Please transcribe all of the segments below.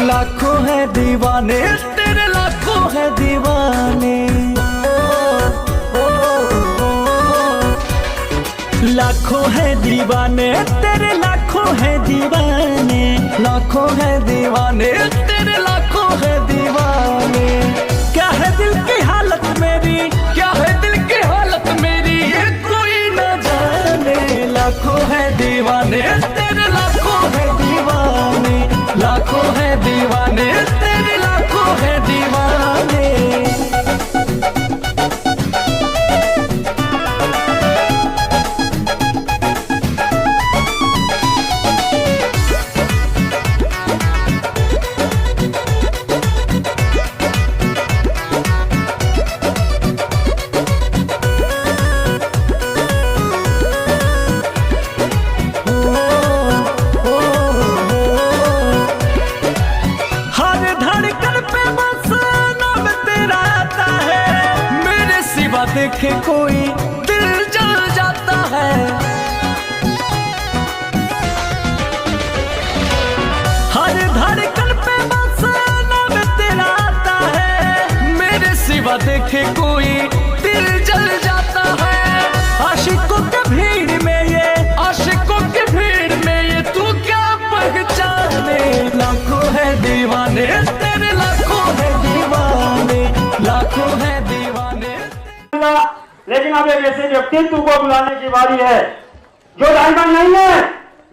लाखों है दीवाने तेरे, लाखों है दीवाने, लाखों है दीवाने तेरे, लाखों है दीवाने, लाखों है दीवाने तेरे, लाखों है दीवाने। क्या है दिल की हालत मेरी, क्या है दिल की हालत मेरी, ये कोई न जाने। लाखों है दीवाने तेरे, लाखों है दीवाने, लाखों है दीवाने तेरे, लाखों है दीवाने। देखे कोई दिल जल जाता है, हर धड़कन पे बस नाम तेरा आता है। मेरे सिवा देखे कोई दिल जल जाता है। आशिकों के भीड़ में ये, आशिकों के भीड़ में ये तू क्या पहचाने। लाखों है दीवाने तेरे, लाखों है दीवाने, लाखों है दीवाने। लेकिन अब एक ऐसे व्यक्तित्व को बुलाने की बारी है जो डायमंड नहीं है,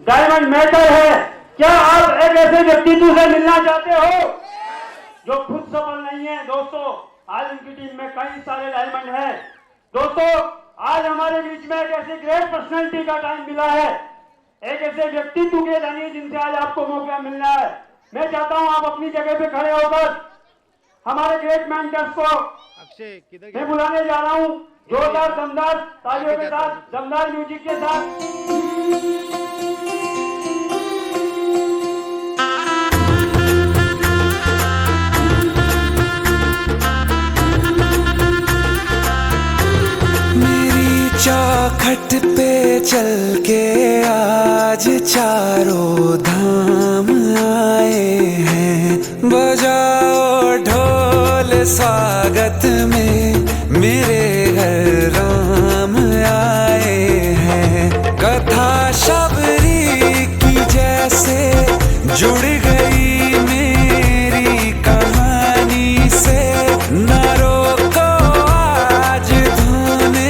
डायमंड मेकर है। क्या आप एक ऐसे व्यक्तित्व से मिलना चाहते हो जो खुद सफल नहीं है? दोस्तों, आज उनकी टीम में कई सारे डायमंड हैं। दोस्तों, आज हमारे बीच में एक ऐसी ग्रेट पर्सनैलिटी का टाइम मिला है, एक ऐसे व्यक्तित्व के धनी जिनसे आज आपको मौका मिलना है। मैं चाहता हूं आप अपनी जगह पे खड़े होकर हमारे ग्रेट मेंटर्स को मैं बुलाने जा रहा हूं, जोरदार दमदार तालियों के साथ, दमदार म्यूजिक के साथ। मेरी चौखट पे चल के आज चारों धाम आए हैं। बजाओ ढोल स्वागत में, मेरे घर राम आए हैं। कथा शबरी की जैसे जुड़ गई मेरी कहानी से। न रोको आज धोने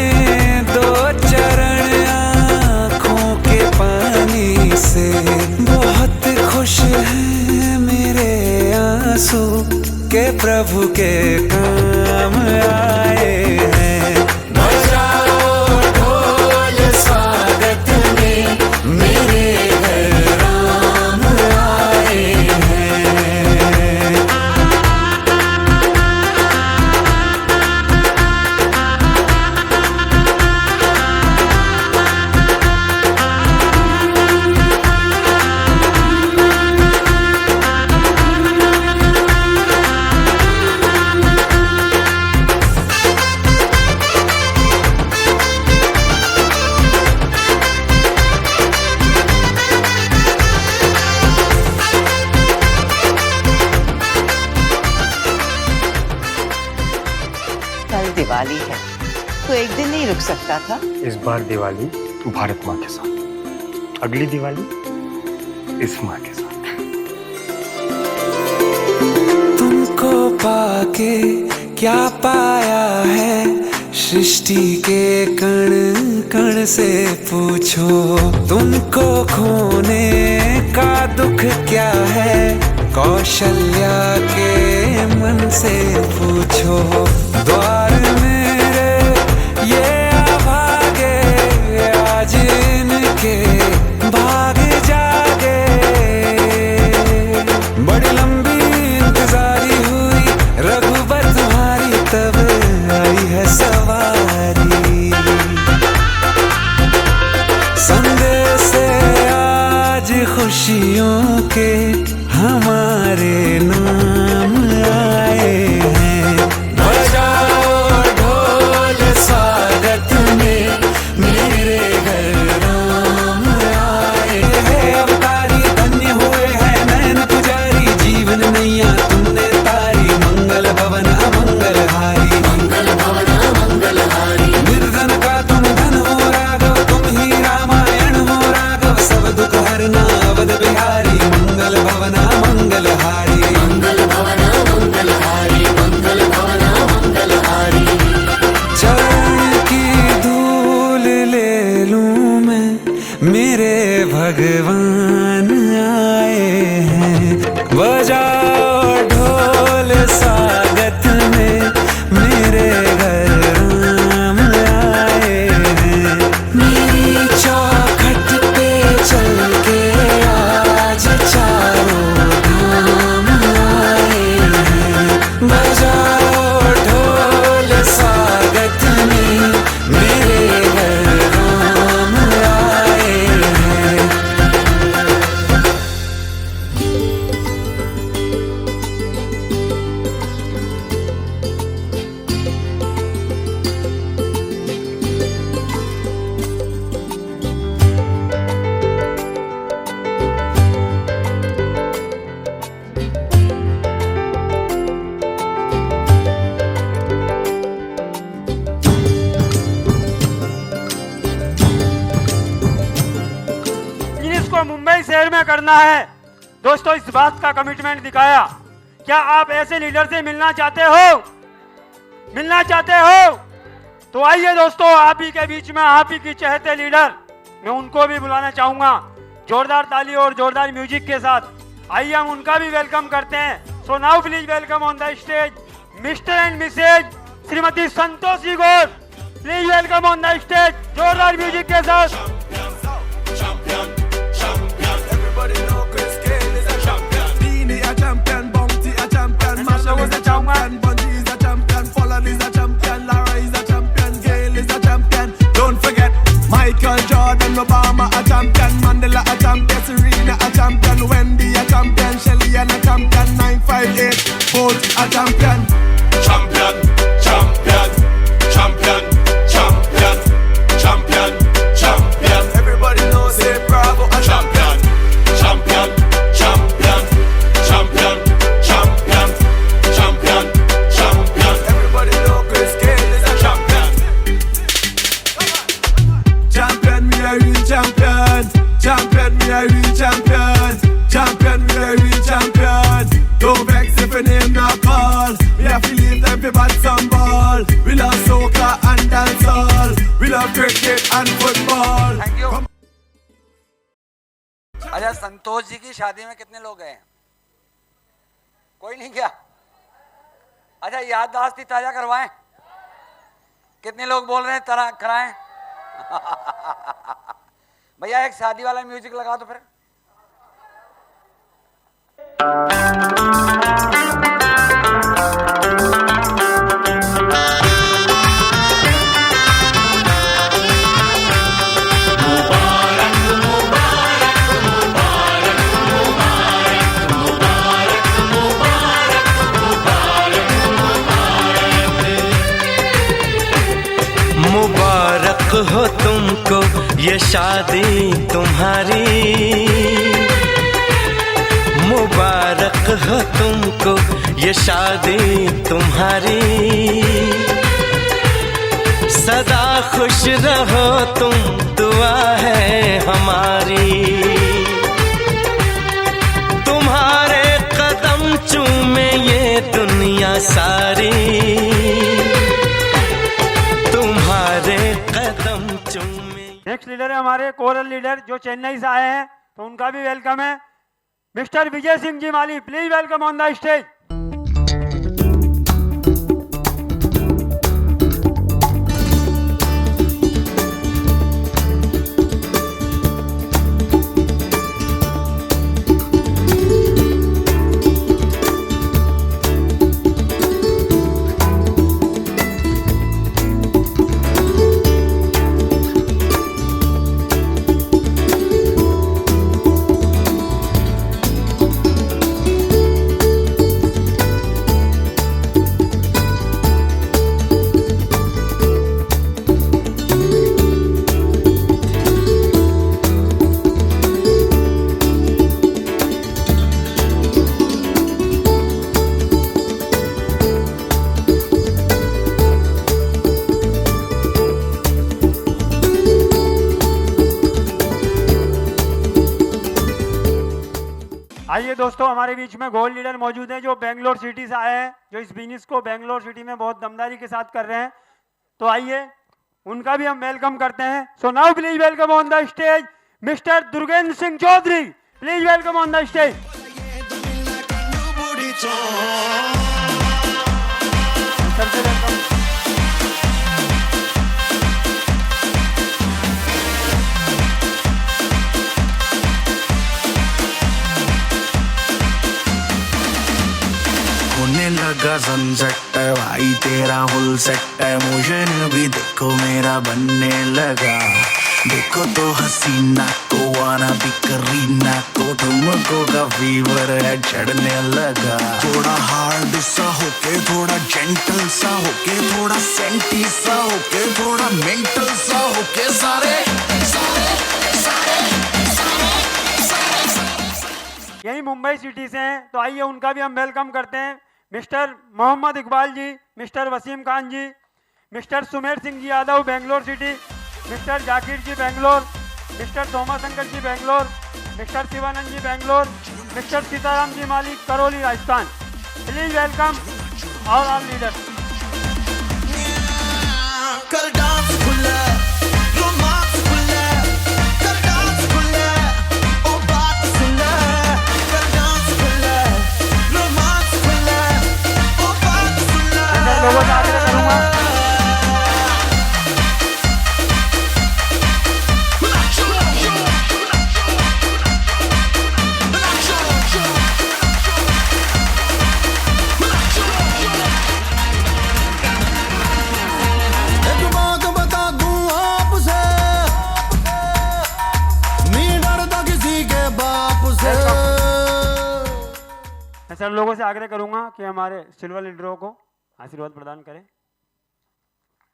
दो चरण आँखों के पानी से। बहुत खुश हैं मेरे आंसू के प्रभु के काम आए हैं। बजाओ ढोल स्वागत में, मेरे घर राम आए हैं। दिवाली है तो एक दिन नहीं रुक सकता था। इस बार दिवाली भारत माँ के साथ, अगली दिवाली इस माँ के साथ। तुमको पाके क्या पाया है, सृष्टि के कण कण से पूछो। तुमको खोने का दुख क्या है, कौशल्या के मन से पूछो। द्वार मेरे ये अभागे, आज इनके भाग जागे। खुशियों के हमारे नाम आए हैं। बजाओ ढोल स्वागत में मेरे घर राम आए हैं। अवतारी धन्य हुए हैं नैन पुजारी, जीवन नैया तुमने तारी। मंगल भवन अमंगल हारी, मंगल भवन अमंगल हारी। निर्धन का तुम धन हो राघव, तुम ही रामायण हो राघव। सब दुख हरना अवध बिहारी, मंगल भवन मंगल हारी, मंगल भवन मंगल हारी, मंगल भवन मंगल हारी। चरण की धूल ले लूं मैं, मेरे भगवान आए हैं। बजाओ ढोल स्वागत में मेरे घर राम आए हैं। मेरी चौखट पे चल के आज चारों धाम आए हैं। बजाओ ढोल स्वागत में मेरे घर राम आए हैं। बिजनेस को मुंबई शहर में करना है। दोस्तों, इस बात का कमिटमेंट दिखाया। क्या आप ऐसे लीडर से मिलना चाहते हो? मिलना चाहते हो तो आइए दोस्तों, आप ही के बीच में आप ही की चहेते लीडर, मैं उनको भी बुलाना चाहूंगा जोरदार ताली और जोरदार म्यूजिक के साथ। आइए हम उनका भी वेलकम करते हैं। So now please welcome on the stage mister and missus Shrimati Santoshi Gaur. Please welcome on the stage जोरदार म्यूजिक के साथ। Everybody know Chris Gayle is a champion. Dini a champion, Bounty a champion, Marshall is a champion, Bunty is a champion, Folland is a champion, Lara is a champion, Gayle is a champion. Don't forget Michael Jordan, Obama a champion, Mandela a champion, Serena a champion, Wendy a champion, Shelly a champion, 958 Bolt a champion. Champion, champion, champion, champion, champion, champion. Everybody knows say Bravo a champion. Champion, champion, champion, champion, champion, champion. Everybody know Chris Gayle is a champion. Champion, we are real champion. Champion, we are real champion. Champion, we are real champion. Don't vex if your name not call. We have to leave them to bat some ball. We love soccer and dancehall. We love cricket and football. Thank you. अच्छा, संतोष जी की शादी में कितने लोग गए? कोई नहीं गया? अच्छा, याददाश्त ताजा करवाएं। कितने लोग बोल रहे हैं तरह कराएं? भैया एक शादी वाला म्यूजिक लगा दो फिर। मुबारक हो तुमको ये शादी तुम्हारी, मुबारक हो तुमको ये शादी तुम्हारी। सदा खुश रहो तुम, दुआ है हमारी। तुम्हारे कदम चूमे ये दुनिया सारी, तुम्हारे कदम चूमे। नेक्स्ट लीडर है हमारे कोरल लीडर जो चेन्नई से आए हैं, तो उनका भी वेलकम है। Mister Vijay Singh ji Mali, please welcome on the stage. आइए दोस्तों, हमारे बीच में गोल्ड लीडर मौजूद हैं जो बेंगलोर सिटी से आए हैं, जो इस बिजनेस को बेंगलोर सिटी में बहुत दमदारी के साथ कर रहे हैं। तो आइए उनका भी हम वेलकम करते हैं। So now please welcome on the stage mister Durgendra Singh Chaudhary. Please welcome on the stage. सबसे वेलकम। होने लगा सनसेट भाई तेरा फुल सेट है, मोशन भी देखो मेरा बनने लगा। देखो तो हसीना को आना भी करीना को, तुमको का फीवर है चढ़ने लगा। थोड़ा हार्ड सा होके, थोड़ा जेंटल सा होके, थोड़ा सेंटी सा होके, थोड़ा मेंटल सा होके, सारे सारे सारे सारे यही मुंबई सिटी से हैं। तो आइए उनका भी हम वेलकम करते हैं। Mister Mohammad Iqbal ji, mister Wasim Khan ji, mister Sumer Singh ji Yadav Bangalore city, mister Zakir ji Bangalore, mister Thomas uncle ji Bangalore, mister Shivanand ji Bangalore, mister Sitaram ji Malik Karauli Rajasthan. Please welcome all our leaders. कर डांस खुला, रोमांस खुला, कर डांस खुला, ओ बात सुना। कर डांस खुला, रोमांस खुला, ओ बात सुना। मैं लोगों से आग्रह करूंगा एक बात बता दूं आपसे, नहीं डरता किसी के बाप से। मैं सब लोगों से आग्रह करूंगा कि हमारे सिल्वर लीडरों को आशीर्वाद प्रदान करें।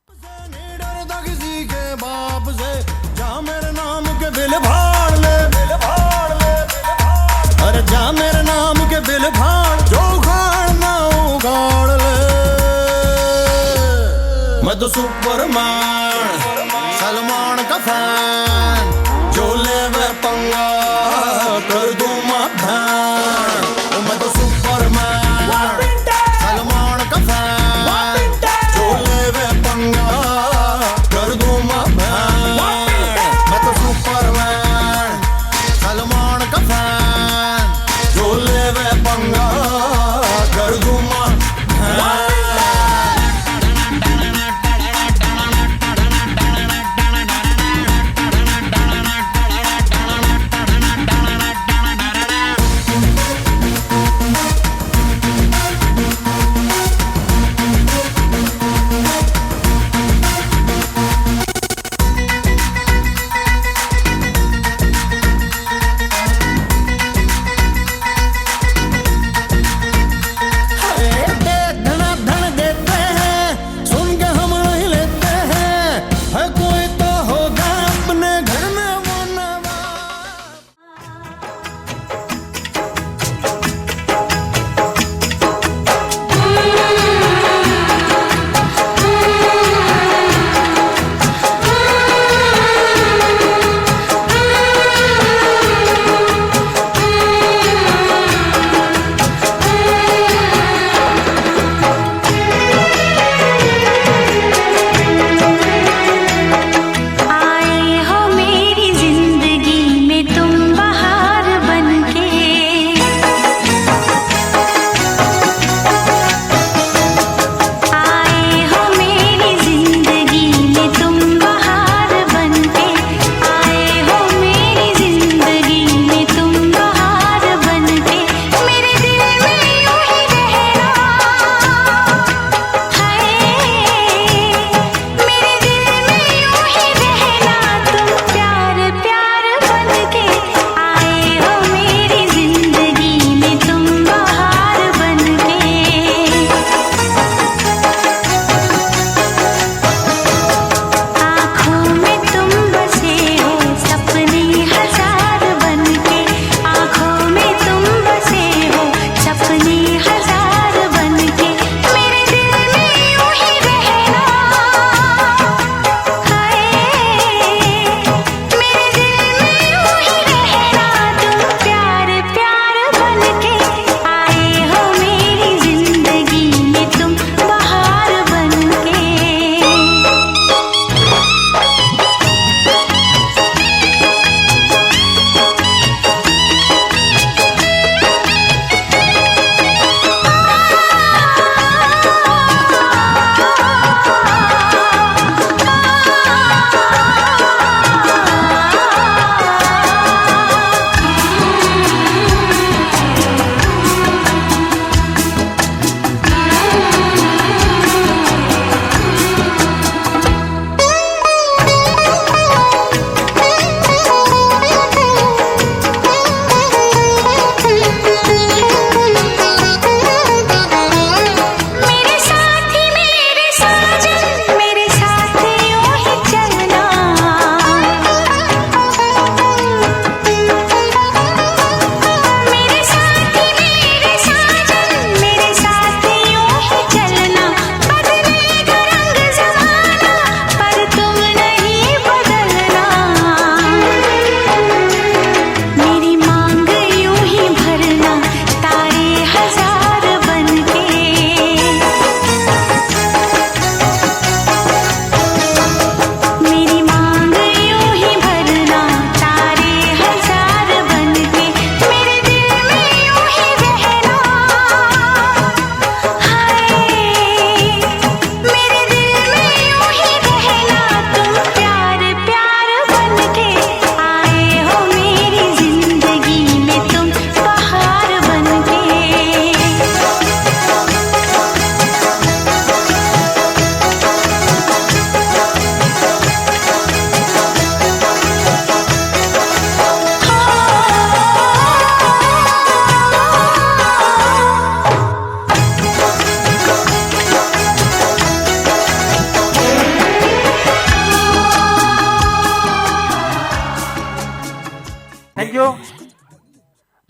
नहीं डरता किसी के बाप से, जा मेरे नाम के बिल फाड़ ले, बिल फाड़ ले, बिल फाड़। अरे जा मेरे नाम के बिल फाड़, जो उखाड़ना उखाड़ ले। मैं तो सुपरमैन, सलमान का फैन, जो ले वे पंगा कर दूं मैं भैन। मैं तो सुपरमैन, सलमान का फैन, जो ले वे पंगा कर दूं मैं भैन। मैं तो सुपरमैन, सलमान का फैन, जो ले वे पंगा कर दूं मैं भैन।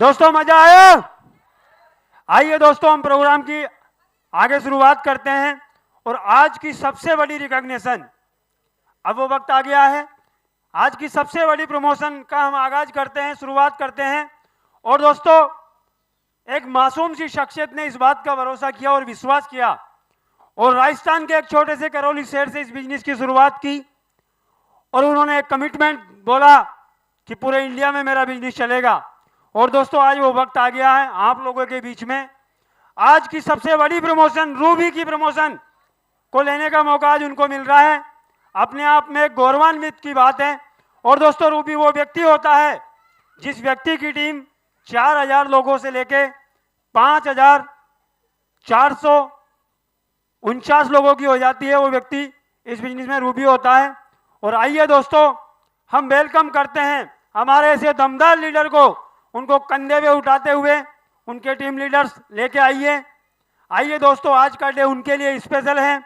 दोस्तों मजा आया? आइए दोस्तों, हम प्रोग्राम की आगे शुरुआत करते हैं। और आज की सबसे बड़ी रिकॉग्निशन, अब वो वक्त आ गया है, आज की सबसे बड़ी प्रमोशन का हम आगाज करते हैं, शुरुआत करते हैं। और दोस्तों, एक मासूम सी शख्सियत ने इस बात का भरोसा किया और विश्वास किया और राजस्थान के एक छोटे से करौली शहर से इस बिजनेस की शुरुआत की। और उन्होंने एक कमिटमेंट बोला कि पूरे इंडिया में मेरा बिजनेस चलेगा। और दोस्तों, आज वो वक्त आ गया है आप लोगों के बीच में आज की सबसे बड़ी प्रमोशन, रूबी की प्रमोशन को लेने का मौका आज उनको मिल रहा है। अपने आप में एक गौरवान्वित की बात है। और दोस्तों, रूबी वो व्यक्ति होता है जिस व्यक्ति की टीम 4000 लोगों से लेके 5449 लोगों की हो जाती है, वो व्यक्ति इस बिजनेस में रूबी होता है। और आइए दोस्तों, हम वेलकम करते हैं हमारे ऐसे दमदार लीडर को, उनको कंधे पे उठाते हुए उनके टीम लीडर्स लेके आइए दोस्तों, आज का डे उनके लिए स्पेशल है।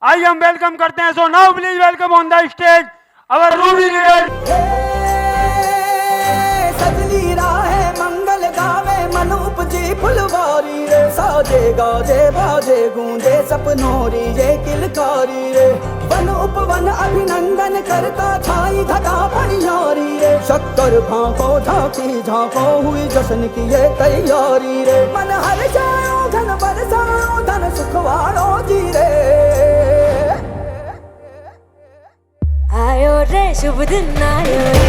आइए हम वेलकम करते हैं। So now please welcome on the stage our Ruby leader. सजनी राहे मंगल गावे मन उपजी फुलवारी रे, साजे गाजे बाजे गूंजे सपनोरी ये किलकारी रे, वन उपवन अभिनंदन करता छाई घटा भनियारी रे, शक्कर भांको झांकी झांको हुई जश्न की ये तैयारी रे, मन हर जाओ धन बरसाओ धन सुखवाड़ो जी रे। आयो रे शुभ दिन आयो रे,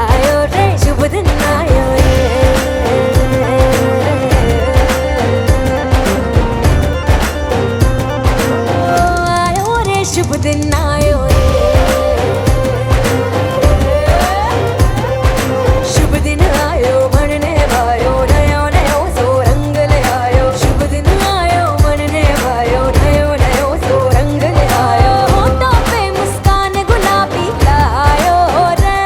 आयो रे शुभ दिन आयो रे, आयो रे शुभ दिन आयो रे, शुभ दिन आयो बनने भायो नयो नयो सो रंग ले आयो, शुभ दिन आयो बनने भायो नयो नयो सो रंग ले आयो, होठों पे मुस्कान गुलाबी लायो रे,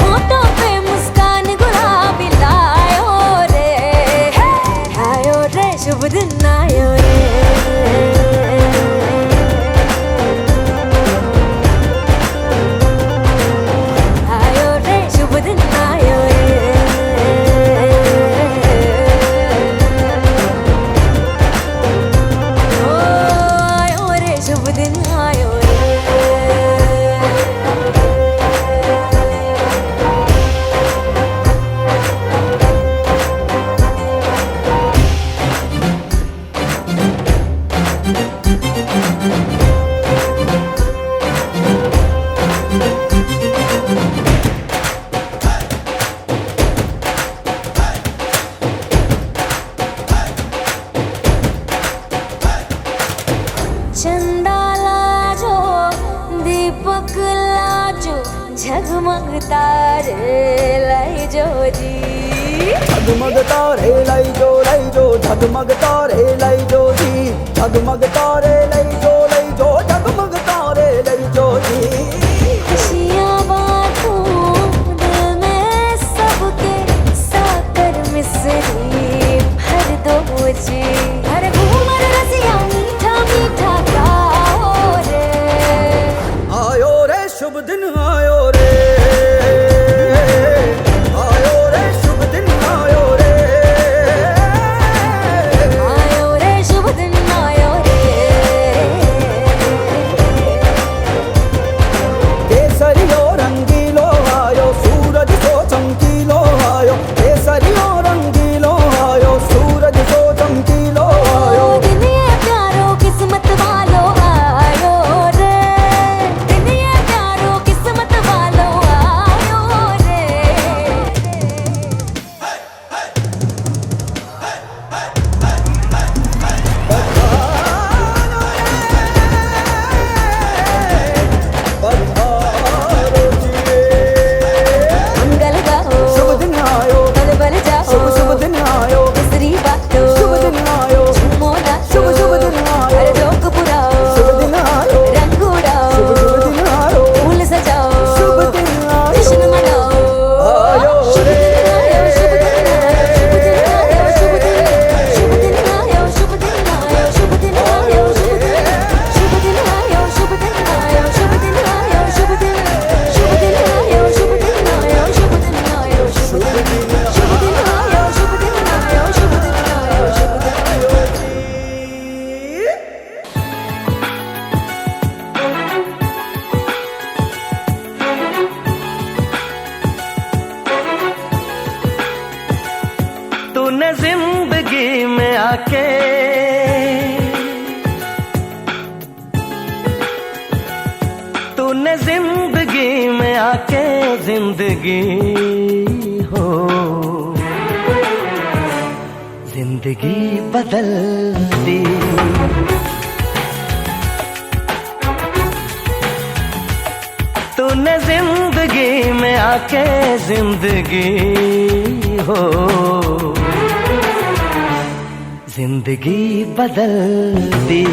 होठों पे मुस्कान गुलाबी लायो रे, आयो रे शुभ दिन आयो रे, आयो रे शुभ दिन आयो रे, ओ आयो रे शुभ दिन आयो रे। चंदा लाजो दीपक लाजो झगमग तारे लाई जो जी, झगमग तारे लाई जो झगमग तारे लाई जो जी, झगमग तारे लाई जो झगमग तारे लाई जो जी। खुशियाँ बांटूं दिल में सबके साकर मिसरी भर दो जी, हर घूमर रसिया मीठा मीठा गाओ रे, आयो रे शुभ दिन आयो रे, आयो रे शुभ दिन आयो रे, आयो रे शुभ दिन आयो रे, केसरियो रंगीलो आयो सूरज सो चमकीलो आयो, केसरियो रंगीलो आयो सूरज सो चमकीलो आयो, दिन ये प्यारो किस्मत वालो आयो रे, दिन ये प्यारो किस्मत आके तूने जिंदगी में आके जिंदगी हो जिंदगी बदल दी। तूने जिंदगी में आके जिंदगी हो जिंदगी बदल दी।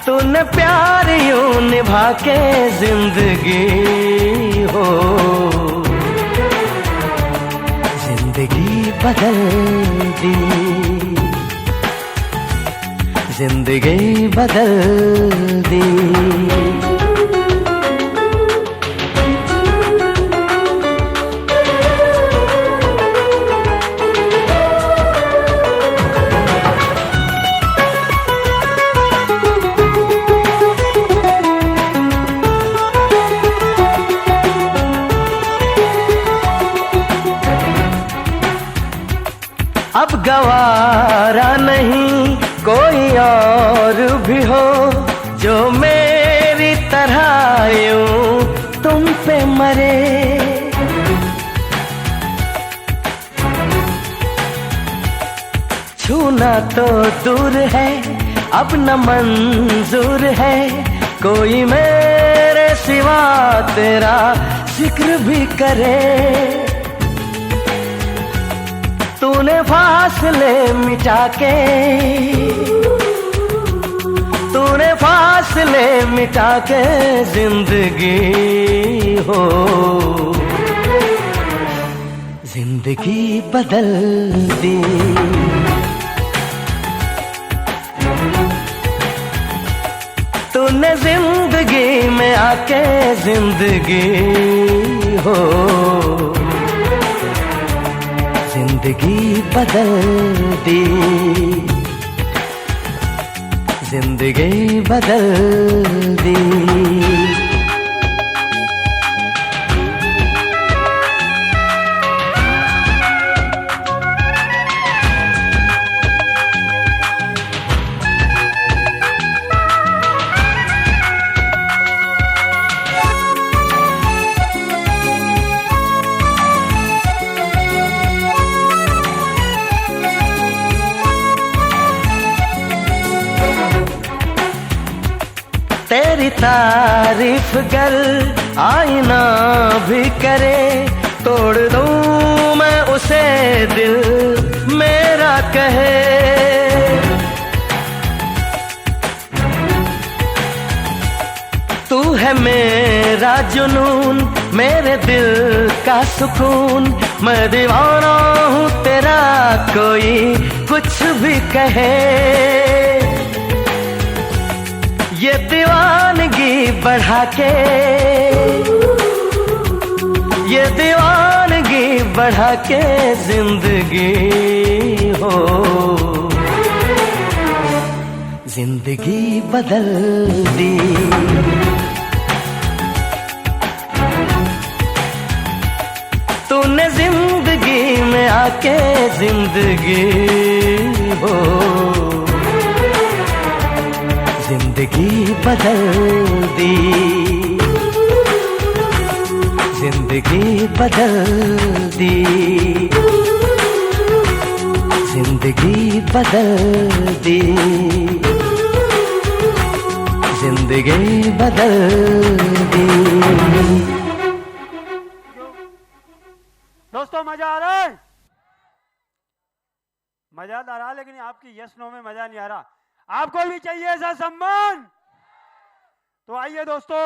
तूने प्यार यूं निभा के जिंदगी हो जिंदगी बदल दी। जिंदगी बदल दी। अब गवारा नहीं कोई और भी हो जो मेरी तरह यूं तुम पे मरे। छूना तो दूर है अब न मंजूर है कोई मेरे सिवा तेरा जिक्र भी करे। तूने फासले मिटा के तूने फासले मिटा के जिंदगी हो जिंदगी बदल दी। तूने जिंदगी में आके जिंदगी हो जिंदगी बदल दी। जिंदगी बदल दी। तेरी तारीफ कर आईना भी करे तोड़ दूं मैं उसे दिल मेरा कहे। तू है मेरा जुनून मेरे दिल का सुकून मैं दीवाना हूँ तेरा कोई कुछ भी कहे। ये दीवानगी बढ़ा के ये दीवानगी बढ़ा के जिंदगी हो जिंदगी बदल दी। तूने जिंदगी में आके जिंदगी हो जिंदगी बदल दी। जिंदगी बदल दी। जिंदगी बदल दी। जिंदगी बदल दी। दोस्तों मजा आ रहा है? मजा आ रहा लेकिन आपकी यस नो में मजा नहीं आ रहा। आपको भी चाहिए ऐसा सम्मान? तो आइए दोस्तों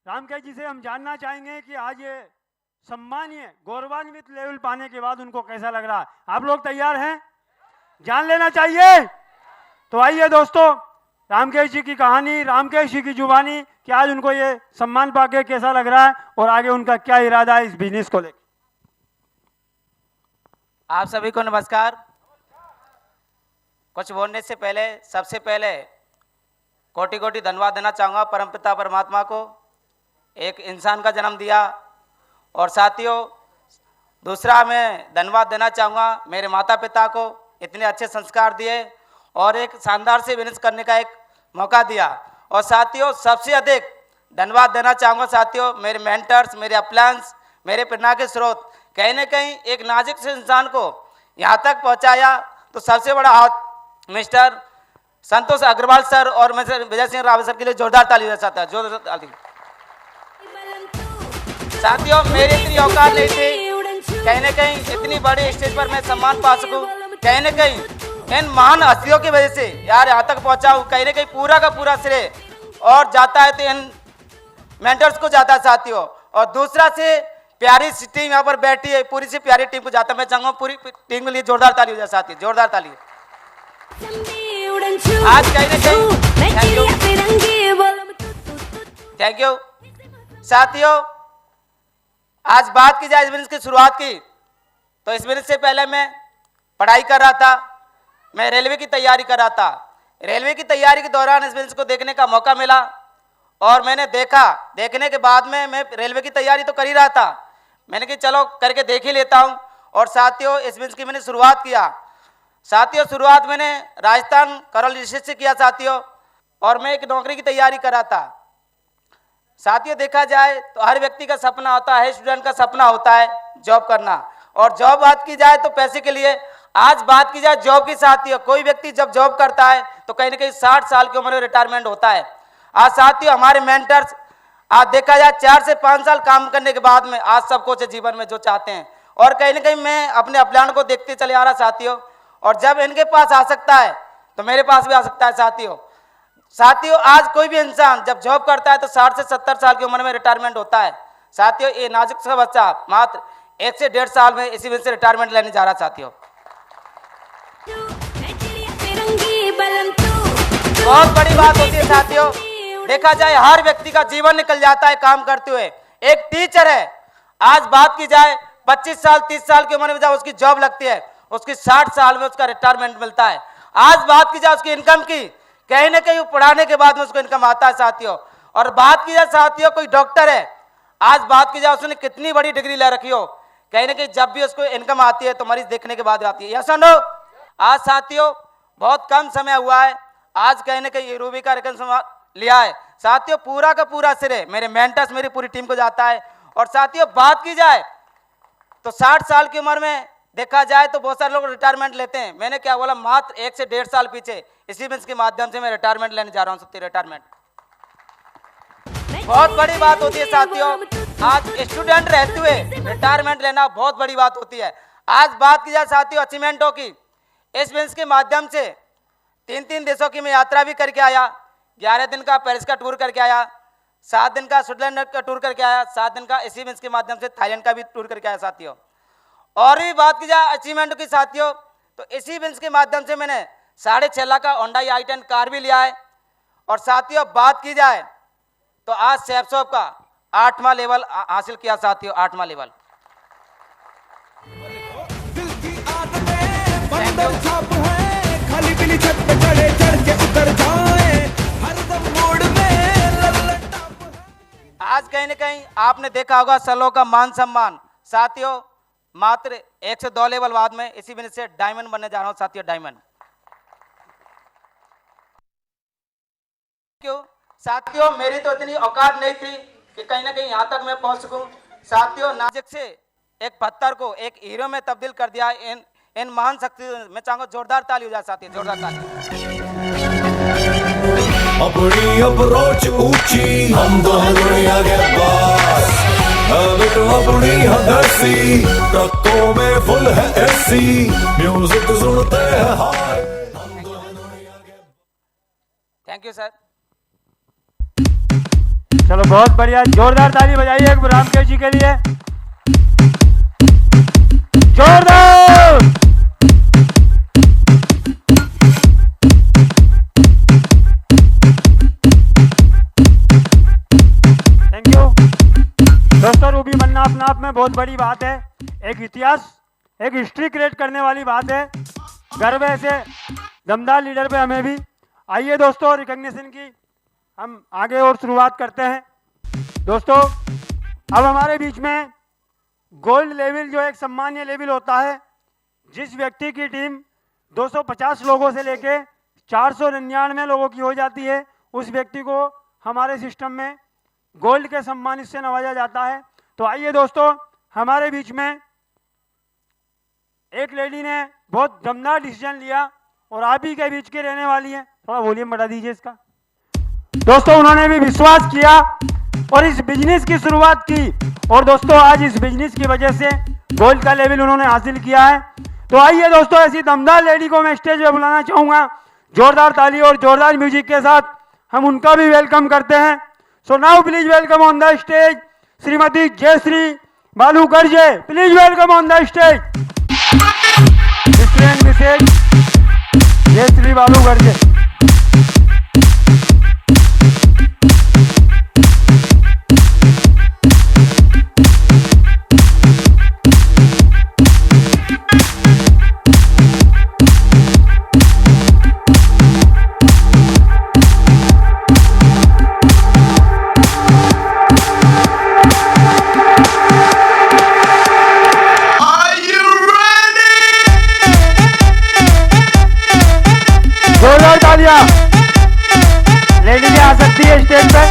रामकेश जी से हम जानना चाहेंगे कि आज ये सम्मानीय गौरवान्वित लेवल पाने के बाद उनको कैसा लग रहा है। आप लोग तैयार हैं? जान लेना चाहिए। तो आइए दोस्तों रामकेश जी की कहानी, रामकेश जी की जुबानी कि आज उनको ये सम्मान पाके कैसा लग रहा है और आगे उनका क्या इरादा है इस बिजनेस को लेकर। आप सभी को नमस्कार। कुछ बोलने से पहले सबसे पहले कोटि कोटि धन्यवाद देना चाहूँगा परमपिता परमात्मा को, एक इंसान का जन्म दिया। और साथियों दूसरा मैं धन्यवाद देना चाहूँगा मेरे माता पिता को, इतने अच्छे संस्कार दिए और एक शानदार से बिजनेस करने का एक मौका दिया। और साथियों सबसे अधिक धन्यवाद देना चाहूँगा साथियों मेरे मेंटर्स, मेरे अपलायंस, मेरे प्रेरणा के स्रोत। कहीं ना कहीं एक नाजुक से इंसान को यहाँ तक पहुँचाया तो सबसे बड़ा हाथ मिस्टर संतोष अग्रवाल सर और मिस्टर विजय सिंह रावत सर के लिए जोरदार ताली हो सकता है, जोरदार ताली। साथियों मेरी इतनी औकात नहीं थी कहीं ना कहीं इतनी बड़ी स्टेज पर मैं सम्मान पा सकूं। कहीं ना कहीं इन महान हस्तियों की वजह से यार यहाँ तक पहुँचा हूँ। कहीं ना कहीं पूरा का पूरा श्रेय और जाता है तो इन मेंटर्स को जाता है साथियों। और दूसरा से प्यारी टीम यहाँ पर बैठी है, पूरी से प्यारी टीम को जाता है। मैं चाहूँगा पूरी टीम के लिए जोरदार ताली हो जाए साथी, जोरदार ताली। आज कहीं ना कहीं थैंक यू साथियों। आज बात की जाए इस बिजनेस की शुरुआत की तो इस बिजनेस से पहले मैं पढ़ाई कर रहा था, मैं रेलवे की तैयारी कर रहा था। रेलवे की तैयारी के दौरान इस बिजनेस को देखने का मौका मिला और मैंने देखा। देखने के बाद में मैं रेलवे की तैयारी तो कर ही रहा था, मैंने कहा चलो करके देख ही लेता हूँ। और साथियों इस बिजनेस की मैंने शुरुआत किया। साथियों शुरुआत मैंने राजस्थान करौली डिस्ट्रिक्ट से किया साथियों, और मैं एक नौकरी की तैयारी कर रहा था। साथियों देखा जाए तो हर व्यक्ति का सपना होता है, स्टूडेंट का सपना होता है जॉब करना। और जॉब बात की जाए तो पैसे के लिए। आज बात की जाए जॉब की साथियों, कोई व्यक्ति जब जॉब करता है तो कहीं ना कहीं 60 साल की उम्र में रिटायरमेंट होता है। आज साथियों हमारे मेंटर्स आज देखा जाए 4 से 5 साल काम करने के बाद में आज सब कुछ जीवन में जो चाहते हैं। और कहीं ना कहीं मैं अपने अपलायन को देखते चले आ रहा साथियों, और जब इनके पास आ सकता है तो मेरे पास भी आ सकता है साथियों। साथियों आज कोई भी इंसान जब जॉब करता है तो 60 से 70 साल की उम्र में रिटायरमेंट होता है साथियों। ये नाजुक सा बच्चा मात्र 1 से 1.5 साल में इसी वजह से रिटायरमेंट लेने जा रहा साथियों। बहुत बड़ी बात होती है साथियों। देखा जाए हर व्यक्ति का जीवन निकल जाता है काम करते हुए। एक टीचर है, आज बात की जाए 25 साल 30 साल की उम्र में जब उसकी जॉब लगती है उसकी 60 साल में उसका रिटायरमेंट मिलता है। आज बात की जाए उसकी इनकम की, कहीं ना कहीं पढ़ाने के बाद में उसको इनकम आता है साथियों। और बात की जाए साथियों कोई डॉक्टर है, आज बात की जाए उसने कितनी बड़ी डिग्री ले रखी हो, कहीं ना कहीं जब भी उसको इनकम आती है तो मरीज देखने के बाद आती है। Yes no. आज साथियों बहुत कम समय हुआ है, आज कहीं ना कहीं रूबी का रिकॉर्ड लिया है साथियों। पूरा का पूरा श्रेय मेरे मेंटर्स मेरी पूरी टीम को जाता है। और साथियों बात की जाए तो 60 साल की उम्र में देखा जाए तो बहुत सारे लोग रिटायरमेंट लेते हैं। मैंने क्या बोला, मात्र 1 से 1.5 साल पीछे इसी बिजनेस के माध्यम से मैं रिटायरमेंट लेने जा रहा हूँ। सत्य रिटायरमेंट बहुत बड़ी बात होती है साथियों। आज स्टूडेंट रहते हुए रिटायरमेंट लेना बहुत बड़ी बात होती है। आज बात की जाए साथियों अचीवमेंटों की, इस बिजनेस के माध्यम से 3 देशों की मैं यात्रा भी करके आया। 11 दिन का पेरिस का टूर करके आया, 7 दिन का स्विट्जरलैंड का टूर करके आया, 7 दिन का इसी बिजनेस के माध्यम से थाईलैंड का भी टूर करके आया साथियों। और भी बात की जाए अचीवमेंट की साथियों तो इसी बिजनेस के माध्यम से मैंने 6.5 लाख का होंडा i10 कार भी लिया है। और साथियों बात की जाए तो आज सैपसॉप का 8वां लेवल हासिल किया साथियों, 8वां लेवल। आज कहीं ना कहीं आपने देखा होगा सलो का मान सम्मान साथियों, मात्र 1 से 2 लेवल बाद में इसी बिजनेस से डायमंड बनने जा रहा हूं साथियों, डायमंड। क्यों साथियों, मेरी तो इतनी औकात नहीं थी कि कहीं ना कहीं यहां तक मैं पहुंच सकूं साथियों। नाजुक से एक पत्थर को एक हीरो में तब्दील कर दिया इन महान शक्ति। मैं चाहूंगा जोरदार ताली हो जाए साथियों, जोरदार ताली। अपनी अप्रोच ऊंची हम दोनों आगे बस, अपनी हदसी ट्रकों में फुल है एसी, म्यूजिक सुनते हैं हाय। Thank you sir. चलो बहुत बढ़िया, जोरदार ताली बजाइए एक रामकेश जी के लिए, जोरदार। थैंक यू दोस्तों। रूबी बनना अपने आप में बहुत बड़ी बात है, एक इतिहास एक हिस्ट्री क्रिएट करने वाली बात है। गर्व है ऐसे दमदार लीडर पे हमें भी। आइए दोस्तों रिकॉग्निशन की हम आगे और शुरुआत करते हैं। दोस्तों अब हमारे बीच में गोल्ड लेवल जो एक सम्मान्य लेवल होता है, जिस व्यक्ति की टीम 250 लोगों से लेके 499 लोगों की हो जाती है, उस व्यक्ति को हमारे सिस्टम में गोल्ड के सम्मानित से नवाजा जाता है। तो आइए दोस्तों, हमारे बीच में एक लेडी ने बहुत दमदार डिसीजन लिया और आप ही के बीच के रहने वाली है। थोड़ा वॉल्यूम बढ़ा दीजिए इसका। दोस्तों, उन्होंने भी विश्वास किया और इस बिजनेस की शुरुआत की, और दोस्तों आज इस बिजनेस की वजह से गोल्ड का लेवल उन्होंने हासिल किया है। तो आइए दोस्तों, ऐसी दमदार लेडी को मैं स्टेज पे बुलाना चाहूंगा। जोरदार ताली और जोरदार म्यूजिक के साथ हम उनका भी वेलकम करते हैं। So now please welcome on the stage Shrimati Jayashree Balu Garje. Please welcome on the stage Mrs Jayashree Balu Garje. Lady भी आ सकती है स्टेज पे।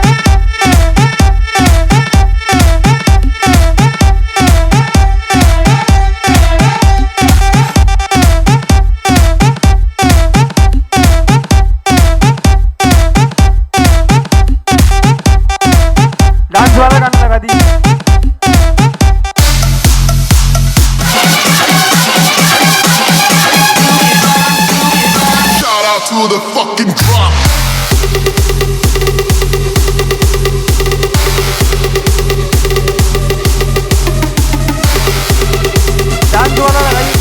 डांस वाला गाना लगा दीजिए। Shout out to the fucking drop. Dance वाला लगाइए।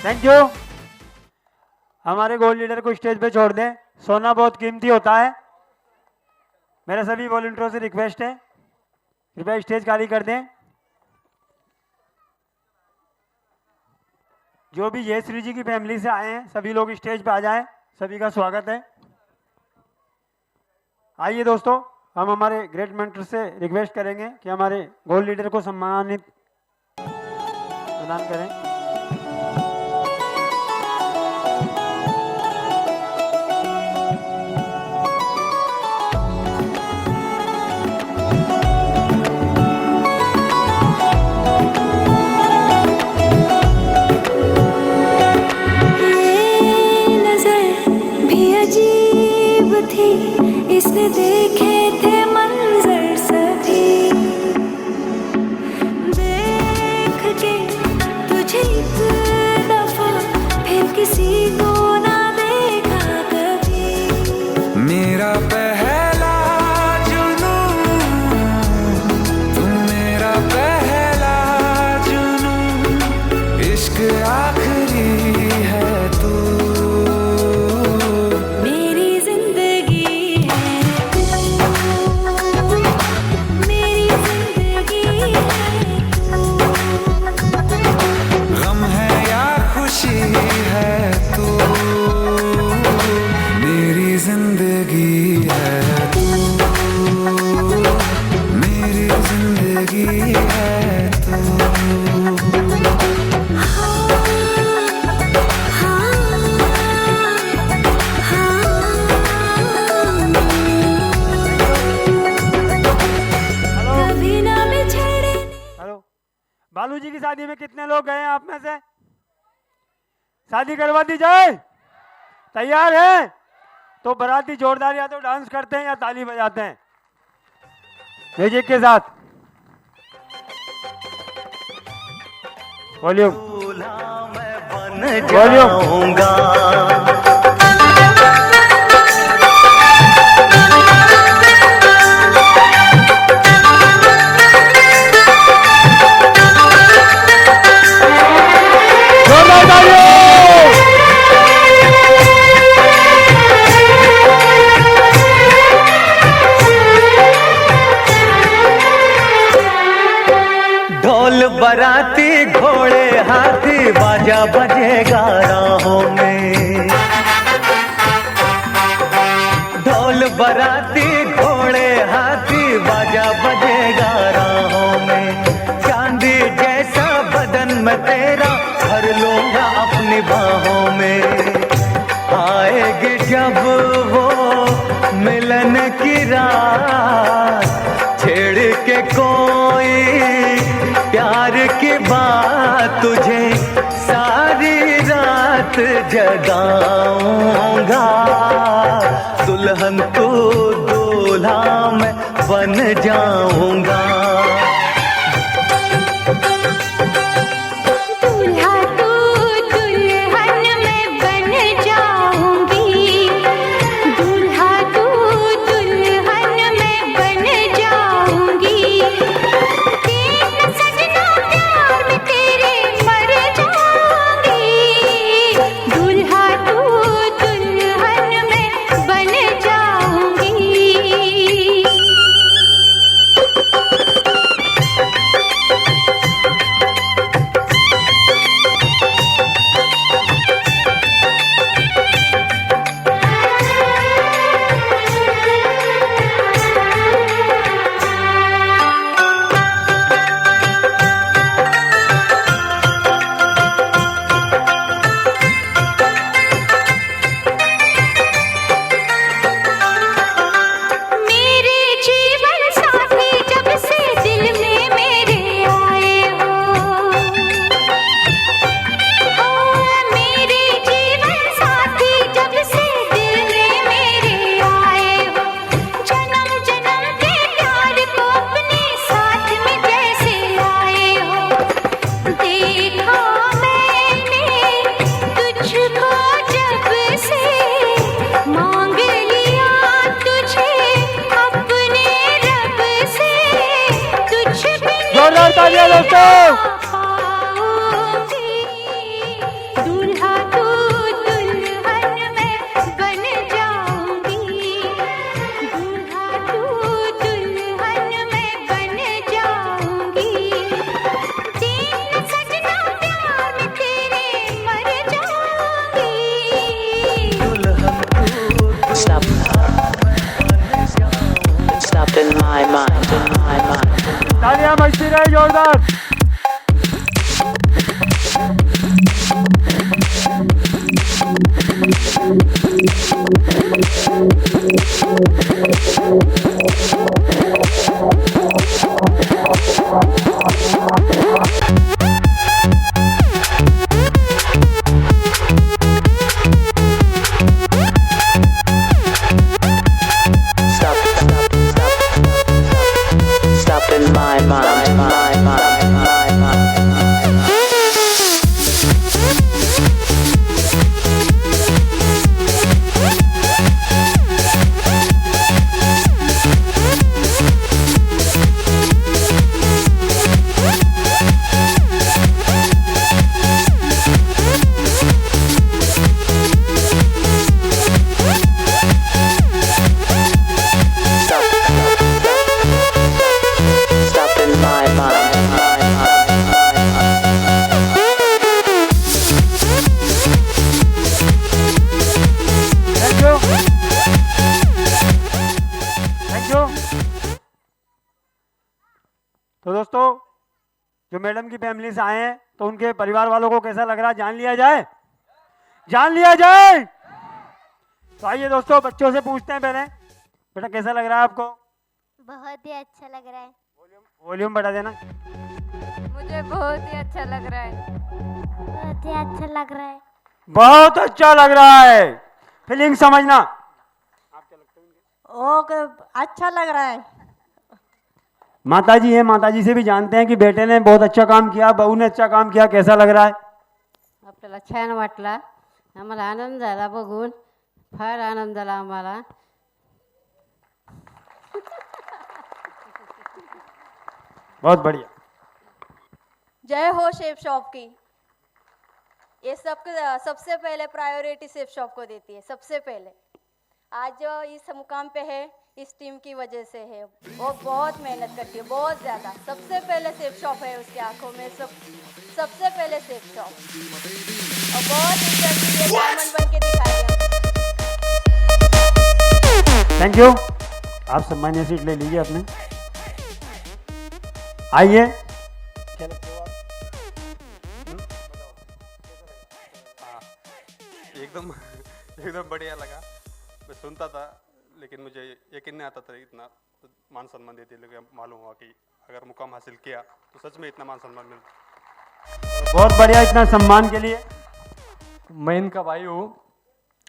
Thank you. हमारे गोल्ड लीडर को स्टेज पे छोड़ दें, सोना बहुत कीमती होता है। मेरे सभी वॉलंटियरों से रिक्वेस्ट है, कृपया स्टेज खाली कर दें। जो भी जयश्री जी की फैमिली से आए हैं सभी लोग स्टेज पे आ जाएं, सभी का स्वागत है। आइए दोस्तों, हम हमारे ग्रेट मेंटर से रिक्वेस्ट करेंगे कि हमारे गोल्ड लीडर को सम्मानित प्रदान करें। इसने देखे थे मंजर सभी, देख के तुझे एक दफा फिर किसी को ना देखा कभी। मेरा पहला जुनून, तुम मेरा पहला जुनून, इश्क आखिरी है तू। बालू जी की शादी में कितने लोग गए हैं आप में से? शादी करवा दी जाए? तैयार हैं? तो बाराती जोरदार या तो डांस करते हैं या ताली बजाते हैं म्यूजिक के साथ। Volume volume. बराती घोड़े हाथी बाजा बजेगा राहों में, ढोल बराती घोड़े हाथी बाजा बजेगा राहों में। चांदी जैसा बदन में तेरा भर लूंगा अपनी बाहों में। आएगी जब वो मिलन की रात, छेड़ के कोई प्यार की बात, तुझे सारी रात जगाऊंगा। दुल्हन तू दूल्हा मैं बन जाऊंगा। दूल्हा तू दुल्हन मैं बन जाऊंगी। दूल्हा तू दुल्हन मैं बन जाऊंगी। Stopped in my mind, in my mind. तालियां बजती रहे जोरदार। Stopped in my mind, my mind, my mind. Stopped in my mind, my mind. Thank you, thank you. तो दोस्तों, जो मैडम की फैमिली से आए हैं तो उनके परिवार वालों को कैसा लग रहा है जान लिया जाए, जान लिया जाए। तो आइए दोस्तों, बच्चों से पूछते हैं पहले, बेटा कैसा लग रहा है आपको? बहुत ही अच्छा लग रहा है। वॉल्यूम बढ़ा देना। मुझे बहुत ही अच्छा लग रहा है। बहुत ही अच्छा लग रहा है। बहुत अच्छा लग रहा है। फीलिंग समझना। ओके, अच्छा लग रहा है। माताजी है, माताजी से भी जानते हैं कि बेटे ने बहुत अच्छा काम किया, बहू ने अच्छा काम किया, कैसा लग रहा है? आपल्याला छान वाटला, आम्हाला आनंद झाला बघून, फार आनंद झाला आम्हाला। बहुत बढ़िया। जय हो शेफ शॉप की। ये सबसे पहले प्रायोरिटी शेफ शॉप को देती है, सबसे पहले। आज जो इस मुकाम पे है, इस टीम की वजह से है। वो बहुत मेहनत करती है, बहुत ज़्यादा। सबसे पहले शेफ शॉप है उसकी आंखों में, सबसे पहले शेफ शॉप। और बहुत ही जल्दी ये डायमंड बन के दिखाएगा। Thank you. आप सम्मानीय सीट ले लीजिए अपने। आइए। क्या लगते हो आप? एकदम बढ़िया लगा। मैं सुनता था लेकिन मुझे यकीन नहीं आता था इतना मान सम्मान देते, लेकिन मालूम हुआ कि अगर मुकाम हासिल किया तो सच में इतना मान सम्मान मिलता। बहुत बढ़िया, इतना सम्मान के लिए। मैं इनका भाई हूँ।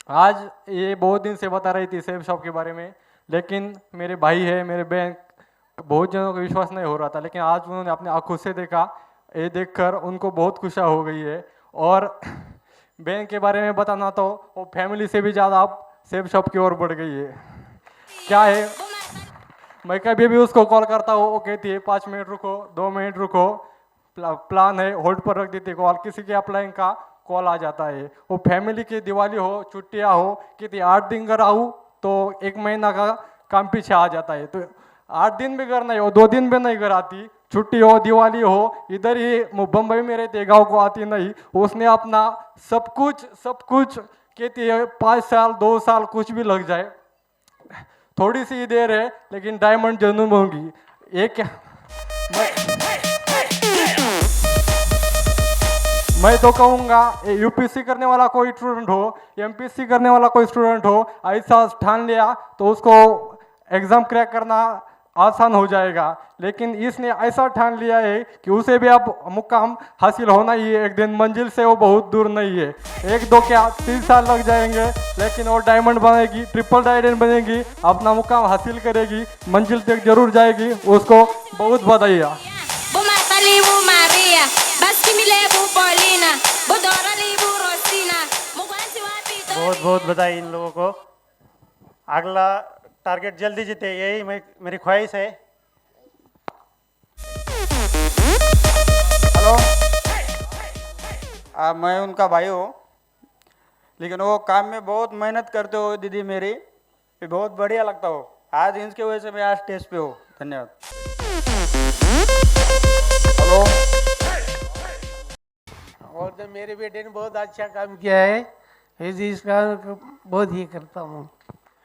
आज ये बहुत दिन से बता रही थी सेफ शॉप के बारे में, लेकिन मेरे भाई है, मेरे बहन, बहुत जनों को विश्वास नहीं हो रहा था, लेकिन आज उन्होंने अपने आंखों से देखा। ये देखकर उनको बहुत खुशी हो गई है। और बहन के बारे में बताना तो वो फैमिली से भी ज़्यादा अब सेफ शॉप की ओर बढ़ गई है। क्या है, मैं कभी भी उसको कॉल करता हूँ, वो कहती है 5 मिनट रुको, 2 मिनट रुको, प्लान है, होल्ड पर रख देती है कॉल। किसी के अप्लाइंग का कॉल आ जाता है। वो फैमिली की दिवाली हो, छुट्टियाँ हो, कितनी 8 दिन घर आऊँ तो 1 महीना का काम पीछे आ जाता है। तो 8 दिन भी घर नहीं हो, 2 दिन भी नहीं घर आती, छुट्टी हो, दिवाली हो, इधर ही बम्बई में रहते, गांव को आती नहीं। उसने अपना सब कुछ कहती है 5 साल 2 साल कुछ भी लग जाए, थोड़ी सी देर है लेकिन डायमंड जन्म होगी। एक मैं तो कहूँगा यूपीएससी करने वाला कोई स्टूडेंट हो, एमपीएससी करने वाला कोई स्टूडेंट हो, ऐसा ठान लिया तो उसको एग्ज़ाम क्रैक करना आसान हो जाएगा। लेकिन इसने ऐसा ठान लिया है कि उसे भी अब मुकाम हासिल होना ही है। एक दिन मंजिल से वो बहुत दूर नहीं है, 1-2 क्या 3 साल लग जाएंगे, लेकिन वो डायमंड बनेगी, ट्रिपल डायमंड बनेगी, अपना मुकाम हासिल करेगी, मंजिल तक जरूर जाएगी। उसको बहुत बधाई। बहुत बहुत बधाई इन लोगों को। अगला टारगेट जल्दी जीते, यही मेरी ख्वाहिश है। हेलो, मैं उनका भाई हूँ, लेकिन वो काम में बहुत मेहनत करते हो दीदी मेरी, ये बहुत बढ़िया लगता हो। आज इनकी वजह से मैं आज स्टेज पे हूँ। धन्यवाद। हेलो, और तो मेरे बेटे ने बहुत अच्छा काम किया है, इसका बहुत ही करता हूँ।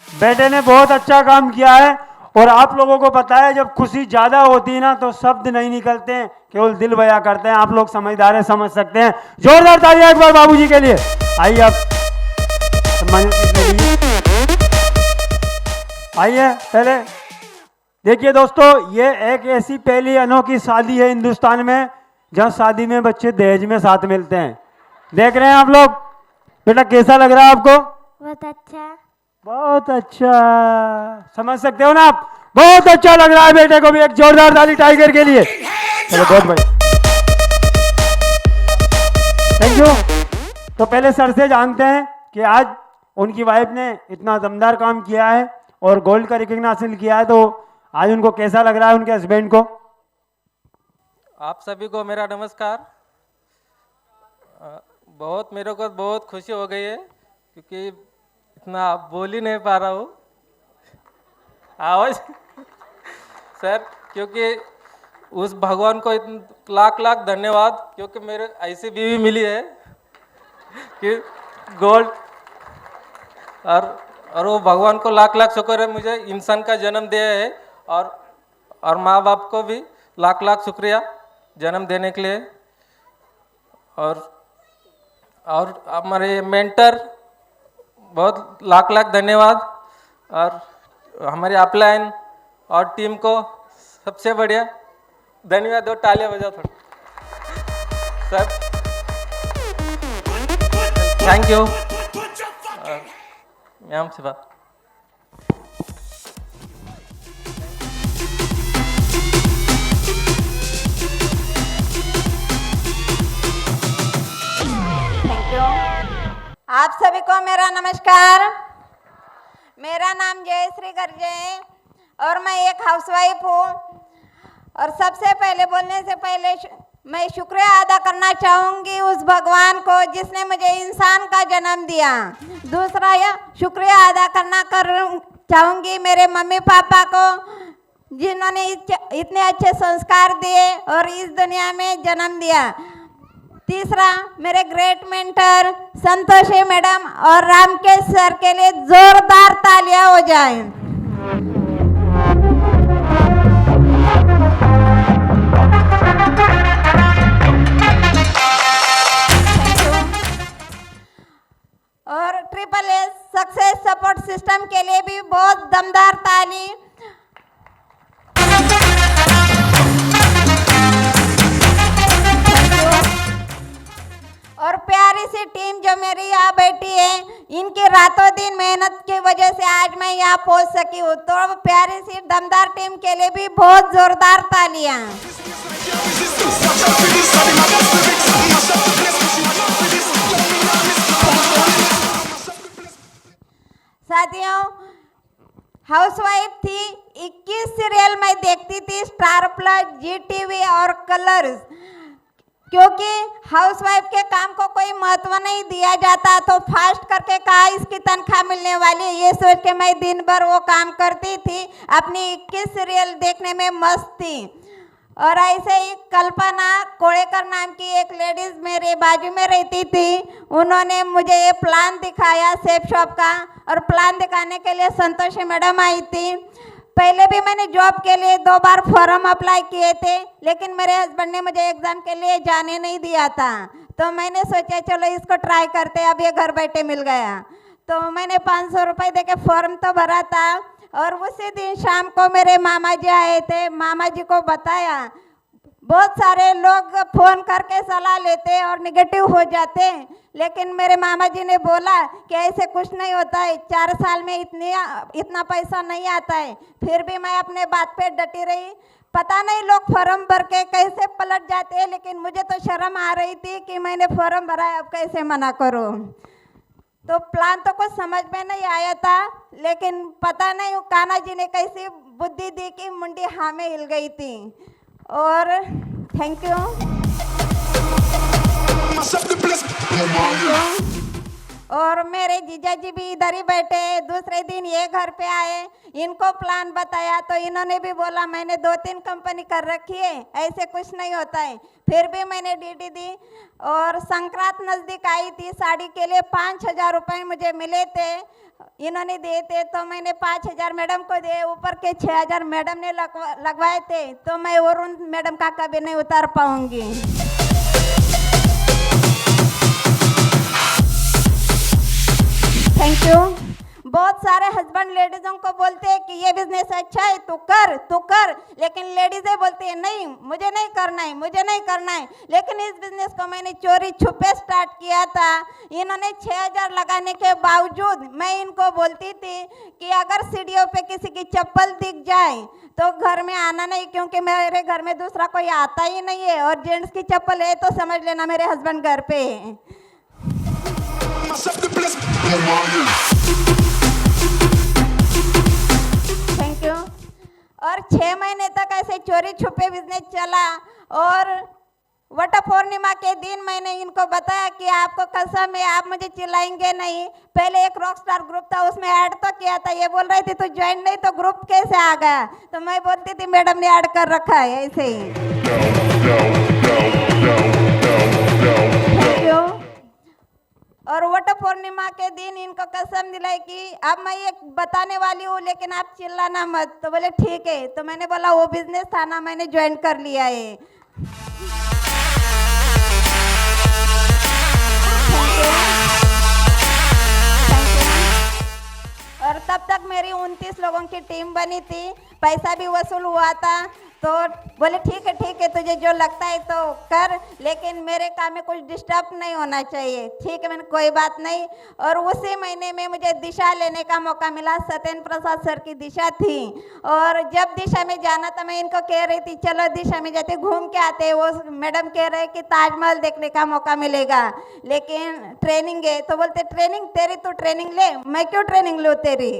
बेटे ने बहुत अच्छा काम किया है और आप लोगों को पता है जब खुशी ज्यादा होती है ना तो शब्द नहीं निकलते हैं, केवल दिल बयां करते हैं। आप लोग समझदार हैं, समझ सकते हैं। जोरदार तालियां एक बार बाबूजी के लिए। आइए आप सम्मानित कीजिए। आइए पहले देखिए दोस्तों, ये एक ऐसी पहली अनोखी शादी है हिंदुस्तान में जहां शादी में बच्चे दहेज में साथ मिलते हैं। देख रहे हैं आप लोग। बेटा कैसा लग रहा है आपको? बहुत अच्छा। बहुत अच्छा, समझ सकते हो ना आप? बहुत अच्छा लग रहा है बेटे को भी। एक जोरदार ताली टाइगर के लिए। चलो बहुत बढ़िया, थैंक यू। तो पहले सर से जानते हैं कि आज उनकी वाइफ ने इतना दमदार काम किया है और गोल्ड का रिकॉग्निशन हासिल किया है, तो आज उनको कैसा लग रहा है उनके हस्बैंड को? आप सभी को मेरा नमस्कार। बहुत मेरे को बहुत खुशी हो गई है क्योंकि इतना बोल ही नहीं पा रहा हूँ आवाज सर, क्योंकि उस भगवान को लाख लाख धन्यवाद, क्योंकि मेरे ऐसी बीवी मिली है कि गोल्ड, और वो भगवान को लाख लाख शुक्र है मुझे इंसान का जन्म दिया है, और माँ बाप को भी लाख लाख शुक्रिया जन्म देने के लिए। और हमारे मेंटर बहुत लाख लाख धन्यवाद, और हमारे अपलाइन और टीम को सबसे बढ़िया धन्यवाद। दो तालियां बजाओ थोड़ा सर, थैंक यू मैम से बात। Thank you. आप सभी को मेरा नमस्कार। मेरा नाम जयश्री गर्जे है और मैं एक हाउसवाइफ हूँ। और सबसे पहले बोलने से पहले मैं शुक्रिया अदा करना चाहूँगी उस भगवान को जिसने मुझे इंसान का जन्म दिया। दूसरा यह शुक्रिया अदा चाहूँगी मेरे मम्मी पापा को जिन्होंने इतने अच्छे संस्कार दिए और इस दुनिया में जन्म दिया। तीसरा मेरे ग्रेट मेंटर संतोषी मैडम और रामकेश सर के लिए जोरदार तालियां हो जाएं। और triple S success support system के लिए भी बहुत दमदार ताली। और प्यारी सी टीम जो मेरी यहाँ बैठी है, इनकी रातों दिन मेहनत की वजह से आज मैं यहाँ पहुँच सकी हूँ। तो प्यारी सी दमदार टीम के लिए भी बहुत जोरदार तालियां। साथियों, हाउसवाइफ थी, 21 सीरियल मैं देखती थी, स्टार प्लस, जी टीवी और कलर्स। क्योंकि हाउसवाइफ के काम को कोई महत्व नहीं दिया जाता, तो फास्ट करके कहा इसकी तनख्वाह मिलने वाली, ये सोच के मैं दिन भर वो काम करती थी। अपनी 21 सीरियल देखने में मस्त थी। और ऐसे ही कल्पना कोड़ेकर नाम की एक लेडीज मेरे बाजू में रहती थी। उन्होंने मुझे ये प्लान दिखाया सेफ शॉप का, और प्लान दिखाने के लिए संतोषी मैडम आई थी। पहले भी मैंने जॉब के लिए 2 बार फॉर्म अप्लाई किए थे, लेकिन मेरे हस्बैंड ने मुझे एग्ज़ाम के लिए जाने नहीं दिया था। तो मैंने सोचा चलो इसको ट्राई करते हैं, अब ये घर बैठे मिल गया। तो मैंने 500 रुपये दे के फॉर्म तो भरा था। और उसी दिन शाम को मेरे मामा जी आए थे। मामा जी को बताया, बहुत सारे लोग फ़ोन करके सलाह लेते और निगेटिव हो जाते, लेकिन मेरे मामा जी ने बोला कि ऐसे कुछ नहीं होता है, 4 साल में इतना पैसा नहीं आता है। फिर भी मैं अपने बात पे डटी रही। पता नहीं लोग फॉर्म भर के कैसे पलट जाते हैं, लेकिन मुझे तो शर्म आ रही थी कि मैंने फॉर्म भरा है, अब कैसे मना करूं। तो प्लान तो कुछ समझ में नहीं आया था, लेकिन पता नहीं कान्हा जी ने कैसी बुद्धि दी कि मुंडी हाँ में हिल गई थी। और थैंक यू। और मेरे जीजा जी भी इधर ही बैठे। दूसरे दिन ये घर पे आए, इनको प्लान बताया तो इन्होंने भी बोला मैंने 2-3 कंपनी कर रखी है, ऐसे कुछ नहीं होता है। फिर भी मैंने डीडी दी और संक्रांत नज़दीक आई थी, साड़ी के लिए 5,000 रुपये मुझे मिले थे, इन्होंने दिए थे तो मैंने 5,000 मैडम को दिए, ऊपर के 6,000 मैडम ने लगवाए थे, तो मैं और उन मैडम का कभी नहीं उतार पाऊंगी। Thank you. बहुत सारे हस्बैंड लेडीजों को बोलते हैं कि ये बिजनेस अच्छा है, तू कर, लेकिन लेडीजें बोलती है नहीं मुझे नहीं करना है, मुझे नहीं करना है। लेकिन इस बिजनेस को मैंने चोरी छुपे स्टार्ट किया था। इन्होंने 6,000 लगाने के बावजूद मैं इनको बोलती थी कि अगर सीढ़ियों पे किसी की चप्पल दिख जाए तो घर में आना नहीं, क्योंकि मेरे घर में दूसरा कोई आता ही नहीं है, और जेंट्स की चप्पल है तो समझ लेना मेरे हस्बैंड घर पे है। Thank you. और 6 महीने तक ऐसे चोरी छुपे बिजनेस चला, और वट पूर्णिमा के दिन मैंने इनको बताया कि आपको कसम है आप मुझे चिल्लाएंगे नहीं। पहले एक रॉक स्टार ग्रुप था, उसमें ऐड तो किया था, ये बोल रही थी तो ज्वाइन नहीं तो ग्रुप कैसे आ गया, तो मैं बोलती थी मैडम ने ऐड कर रखा है ऐसे ही। Thank you. और वट पूर्णिमा के दिन इनको कसम दिलाई कि अब मैं ये बताने वाली हूँ लेकिन आप चिल्लाना मत, तो बोले ठीक है। तो मैंने बोला वो बिजनेस था ना, मैंने ज्वाइन कर लिया है। और तब तक मेरी 29 लोगों की टीम बनी थी, पैसा भी वसूल हुआ था, तो बोले ठीक है तुझे जो लगता है तो कर, लेकिन मेरे काम में कुछ डिस्टर्ब नहीं होना चाहिए। ठीक है, मैंने कोई बात नहीं। और उसी महीने में मुझे दिशा लेने का मौका मिला, सत्येंद्र प्रसाद सर की दिशा थी, और जब दिशा में जाना था मैं इनको कह रही थी चलो दिशा में जाते घूम के आते, वो मैडम कह रहे कि ताजमहल देखने का मौका मिलेगा लेकिन ट्रेनिंग है, तो बोलते ट्रेनिंग तेरी, तो ट्रेनिंग ले, मैं क्यों ट्रेनिंग लूँ तेरी,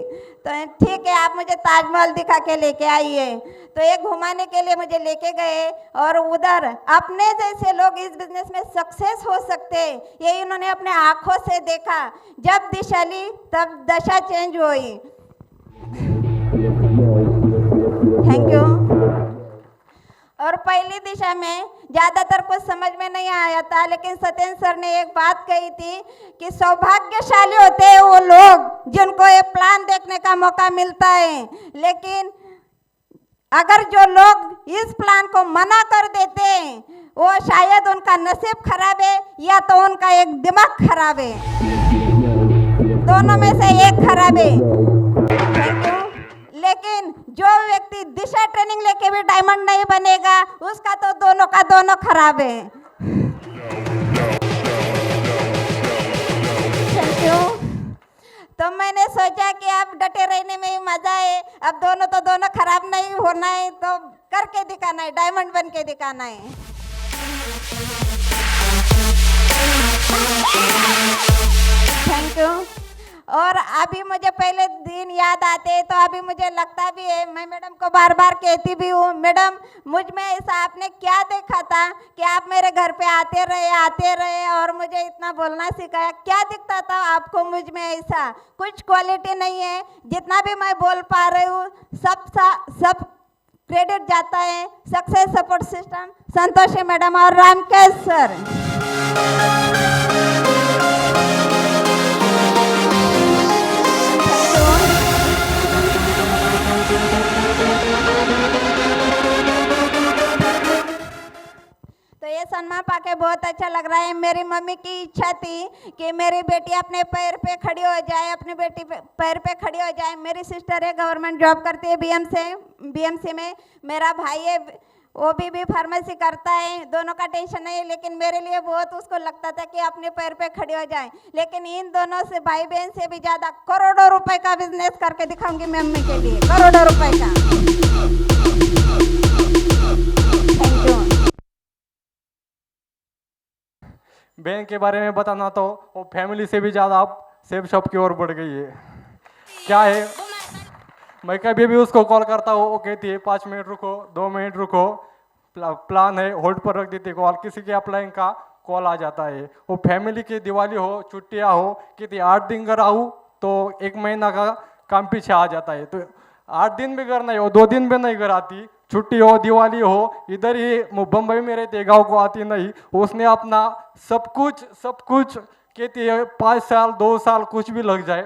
तो ठीक है आप मुझे ताजमहल दिखा के लेके आइए। तो ये घुमाने के लिए मुझे लेके गए, और उधर अपने जैसे लोग इस बिजनेस में सक्सेस हो सकते हैं ये इन्होंने अपने आंखों से देखा। जब दिशा ली तब दशा चेंज हुई। Thank you. और पहली दिशा में ज़्यादातर कुछ समझ में नहीं आया था, लेकिन सत्येंद्र सर ने एक बात कही थी कि सौभाग्यशाली होते हैं वो लोग जिनको ये प्लान देखने का मौका मिलता है, लेकिन अगर जो लोग इस प्लान को मना कर देते हैं वो शायद उनका नसीब खराब है या तो उनका एक दिमाग खराब है, दोनों में से एक खराब है। लेकिन जो व्यक्ति दिशा ट्रेनिंग लेके भी डायमंड नहीं बनेगा उसका तो दोनों का दोनों खराब है। Thank you. तो मैंने सोचा कि अब डटे रहने में ही मजा है, अब दोनों तो दोनों खराब नहीं होना है, तो करके दिखाना है, डायमंड बन के दिखाना है। Thank you. और अभी मुझे पहले दिन याद आते हैं तो अभी मुझे लगता भी है, मैं मैडम को बार बार कहती भी हूँ मैडम मुझ में ऐसा आपने क्या देखा था कि आप मेरे घर पे आते रहे और मुझे इतना बोलना सिखाया, क्या दिखता था आपको मुझ में ऐसा? कुछ क्वालिटी नहीं है, जितना भी मैं बोल पा रही हूँ सब क्रेडिट जाता है success support system Santoshi madam और रामकेश सर। तो ये सम्मान पाके बहुत अच्छा लग रहा है। मेरी मम्मी की इच्छा थी कि मेरी बेटी अपने पैर पे खड़ी हो जाए, अपनी बेटी पैर पे खड़ी हो जाए। मेरी सिस्टर है गवर्नमेंट जॉब करती है बीएमसी में, मेरा भाई है वो भी फार्मेसी करता है, दोनों का टेंशन नहीं है, लेकिन मेरे लिए बहुत उसको लगता था कि अपने पैर पे खड़ी हो जाए। लेकिन इन दोनों से भाई बहन से भी ज़्यादा करोड़ों रुपए का बिजनेस करके दिखाऊंगी मैं मम्मी के लिए, करोड़ों रुपए का। Thank you. बैंक के बारे में बताना तो वो फैमिली से भी ज़्यादा आप सेफ शॉप की ओर बढ़ गई है। क्या है, मैं कभी भी उसको कॉल करता हूँ वो कहती है 5 मिनट रुको, 2 मिनट रुको, प्लान है, होल्ड पर रख देती कॉल। किसी के अप्लाइंग का कॉल आ जाता है। वो फैमिली की दिवाली हो, छुट्टियाँ हो, कितनी 8 दिन घर आऊँ तो 1 महीना का काम पीछे आ जाता है। तो 8 दिन भी घर नहीं हो, 2 दिन भी नहीं घर आती, छुट्टी हो, दिवाली हो, इधर ही मुंबई में रहते, गाँव को आती नहीं। उसने अपना सब कुछ कहती है 5 साल 2 साल कुछ भी लग जाए,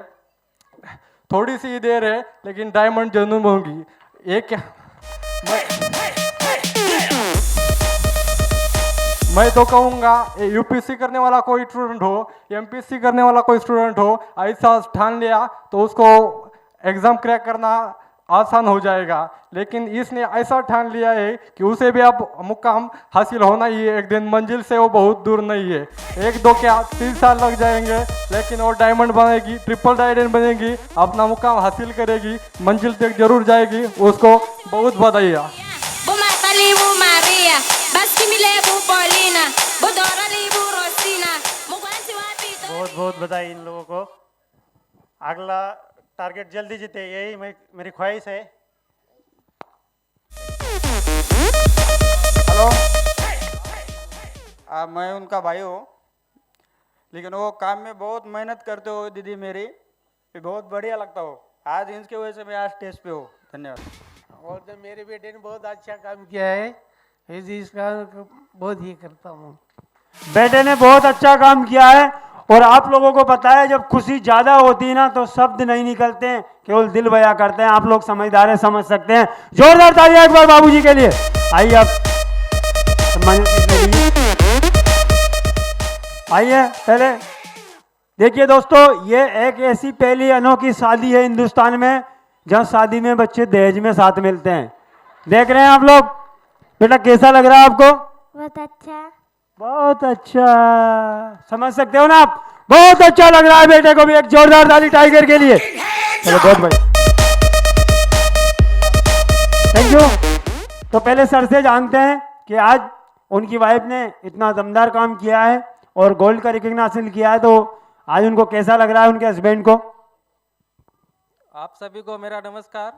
थोड़ी सी देर है लेकिन डायमंड जन्म होंगी। एक मैं तो कहूँगा यूपीएससी करने वाला कोई स्टूडेंट हो, एमपीएससी करने वाला कोई स्टूडेंट हो, ऐसा ठान लिया तो उसको एग्ज़ाम क्रैक करना आसान हो जाएगा। लेकिन इसने ऐसा ठान लिया है कि उसे भी अब मुकाम हासिल होना ही है एक दिन, मंजिल से वो बहुत दूर नहीं है। 1 2 क्या 3 साल लग जाएंगे लेकिन वो डायमंड बनेगी, ट्रिपल डायमंड बनेगी, अपना मुकाम हासिल करेगी, मंजिल तक जरूर जाएगी। उसको बहुत बधाइयाँ। बहुत बहुत बधाई इन लोगों को। अगला टारगेट जल्दी जीते, यही मेरी ख्वाहिश है। हेलो, मैं उनका भाई हूँ, लेकिन वो काम में बहुत मेहनत करते हो दीदी मेरी, ये बहुत बढ़िया लगता हो। आज इनकी वजह से मैं आज स्टेज पे हूँ। धन्यवाद। और तो मेरे बेटे ने बहुत अच्छा काम किया है, इसका बहुत ही करता हूँ। बेटे ने बहुत अच्छा काम किया है और आप लोगों को पता है जब खुशी ज्यादा होती है ना तो शब्द नहीं निकलते हैं, केवल दिल बयां करते हैं। आप लोग समझदार हैं, समझ सकते हैं। जोरदार तालियां एक बार बाबूजी के लिए। आइए आप आइए। पहले देखिए दोस्तों, ये एक ऐसी पहली अनोखी शादी है हिंदुस्तान में जहां शादी में बच्चे दहेज में साथ मिलते हैं। देख रहे हैं आप लोग। बेटा कैसा लग रहा है आपको? बहुत अच्छा। बहुत अच्छा, समझ सकते हो ना आप? बहुत अच्छा लग रहा है बेटे को भी। एक जोरदार ताली टाइगर के लिए। चलो बहुत बढ़िया, थैंक यू। तो पहले सर से जानते हैं कि आज उनकी वाइफ ने इतना दमदार काम किया है और गोल्ड का रिकॉग्निशन हासिल किया है, तो आज उनको कैसा लग रहा है, उनके हस्बैंड को? आप सभी को मेरा नमस्कार।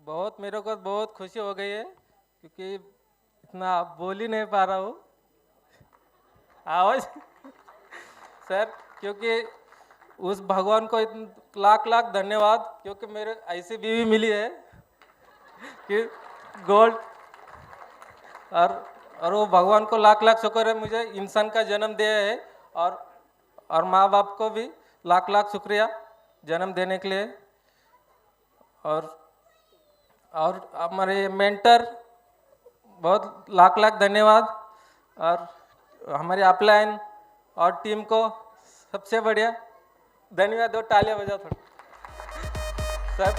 बहुत मेरे को बहुत खुशी हो गई है क्योंकि इतना बोल ही नहीं पा रहा हूँ आवाज सर, क्योंकि उस भगवान को लाख लाख धन्यवाद, क्योंकि मेरे ऐसी बीवी मिली है कि गोल्ड, और वो भगवान को लाख लाख शुक्र है मुझे इंसान का जन्म दिया है, और माँ बाप को भी लाख लाख शुक्रिया जन्म देने के लिए। और हमारे मेंटर बहुत लाख लाख धन्यवाद, और हमारे अपलाइन और टीम को सबसे बढ़िया धन्यवाद। दो तालियां बजाओ थोड़ा सर,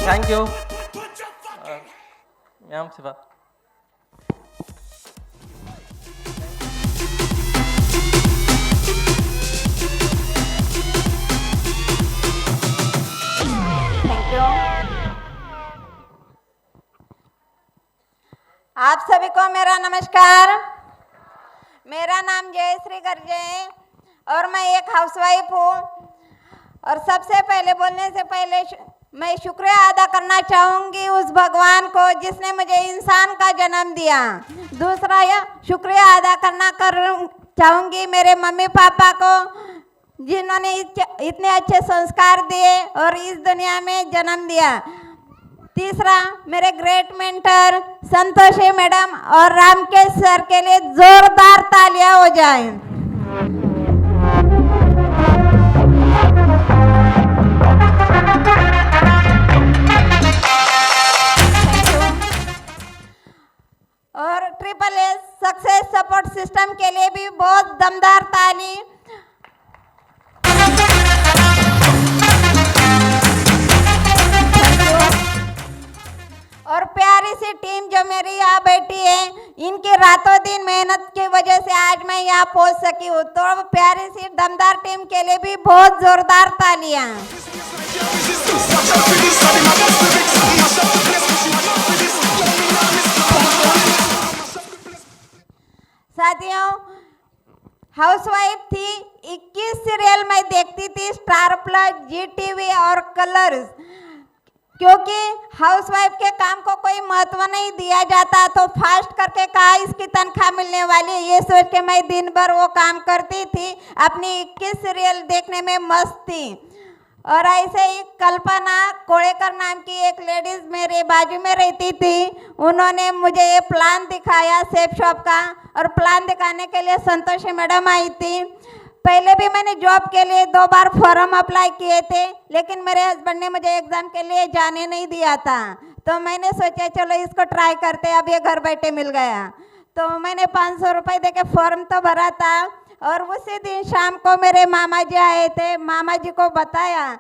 थैंक यू मैम से बात। Thank you. आप सभी को मेरा नमस्कार। मेरा नाम जयश्री गर्जे है और मैं एक हाउसवाइफ हूँ। और सबसे पहले बोलने से पहले मैं शुक्रिया अदा करना चाहूँगी उस भगवान को जिसने मुझे इंसान का जन्म दिया। दूसरा यह शुक्रिया अदा करना चाहूँगी मेरे मम्मी पापा को जिन्होंने इतने अच्छे संस्कार दिए और इस दुनिया में जन्म दिया। तीसरा मेरे ग्रेट मेंटर संतोषी मैडम और रामकेश सर के लिए जोरदार तालियां हो जाएं। और triple S success support system के लिए भी बहुत दमदार ताली। और प्यारी सी टीम जो मेरी यहाँ बैठी है, इनकी रातों दिन मेहनत की वजह से आज मैं यहाँ पहुँच सकी हूँ। तो प्यारी सी दमदार टीम के लिए भी बहुत जोरदार तालियां। साथियों, हाउसवाइफ थी, 21 सीरियल मैं देखती थी, स्टार प्लस, जी टीवी और कलर्स। क्योंकि हाउसवाइफ के काम को कोई महत्व नहीं दिया जाता, तो फास्ट करके कहा इसकी तनख्वाह मिलने वाली है, ये सोच के मैं दिन भर वो काम करती थी, अपनी 21 सीरियल देखने में मस्त थी। और ऐसे ही कल्पना कोड़ेकर नाम की एक लेडीज मेरे बाजू में रहती थी, उन्होंने मुझे ये प्लान दिखाया सेफ शॉप का, और प्लान दिखाने के लिए संतोषी मैडम आई थी। पहले भी मैंने जॉब के लिए 2 बार फॉर्म अप्लाई किए थे, लेकिन मेरे हस्बैंड ने मुझे एग्ज़ाम के लिए जाने नहीं दिया था, तो मैंने सोचा चलो इसको ट्राई करते, अब ये घर बैठे मिल गया। तो मैंने 500 रुपये दे के फॉर्म तो भरा था, और उसी दिन शाम को मेरे मामा जी आए थे, मामा जी को बताया।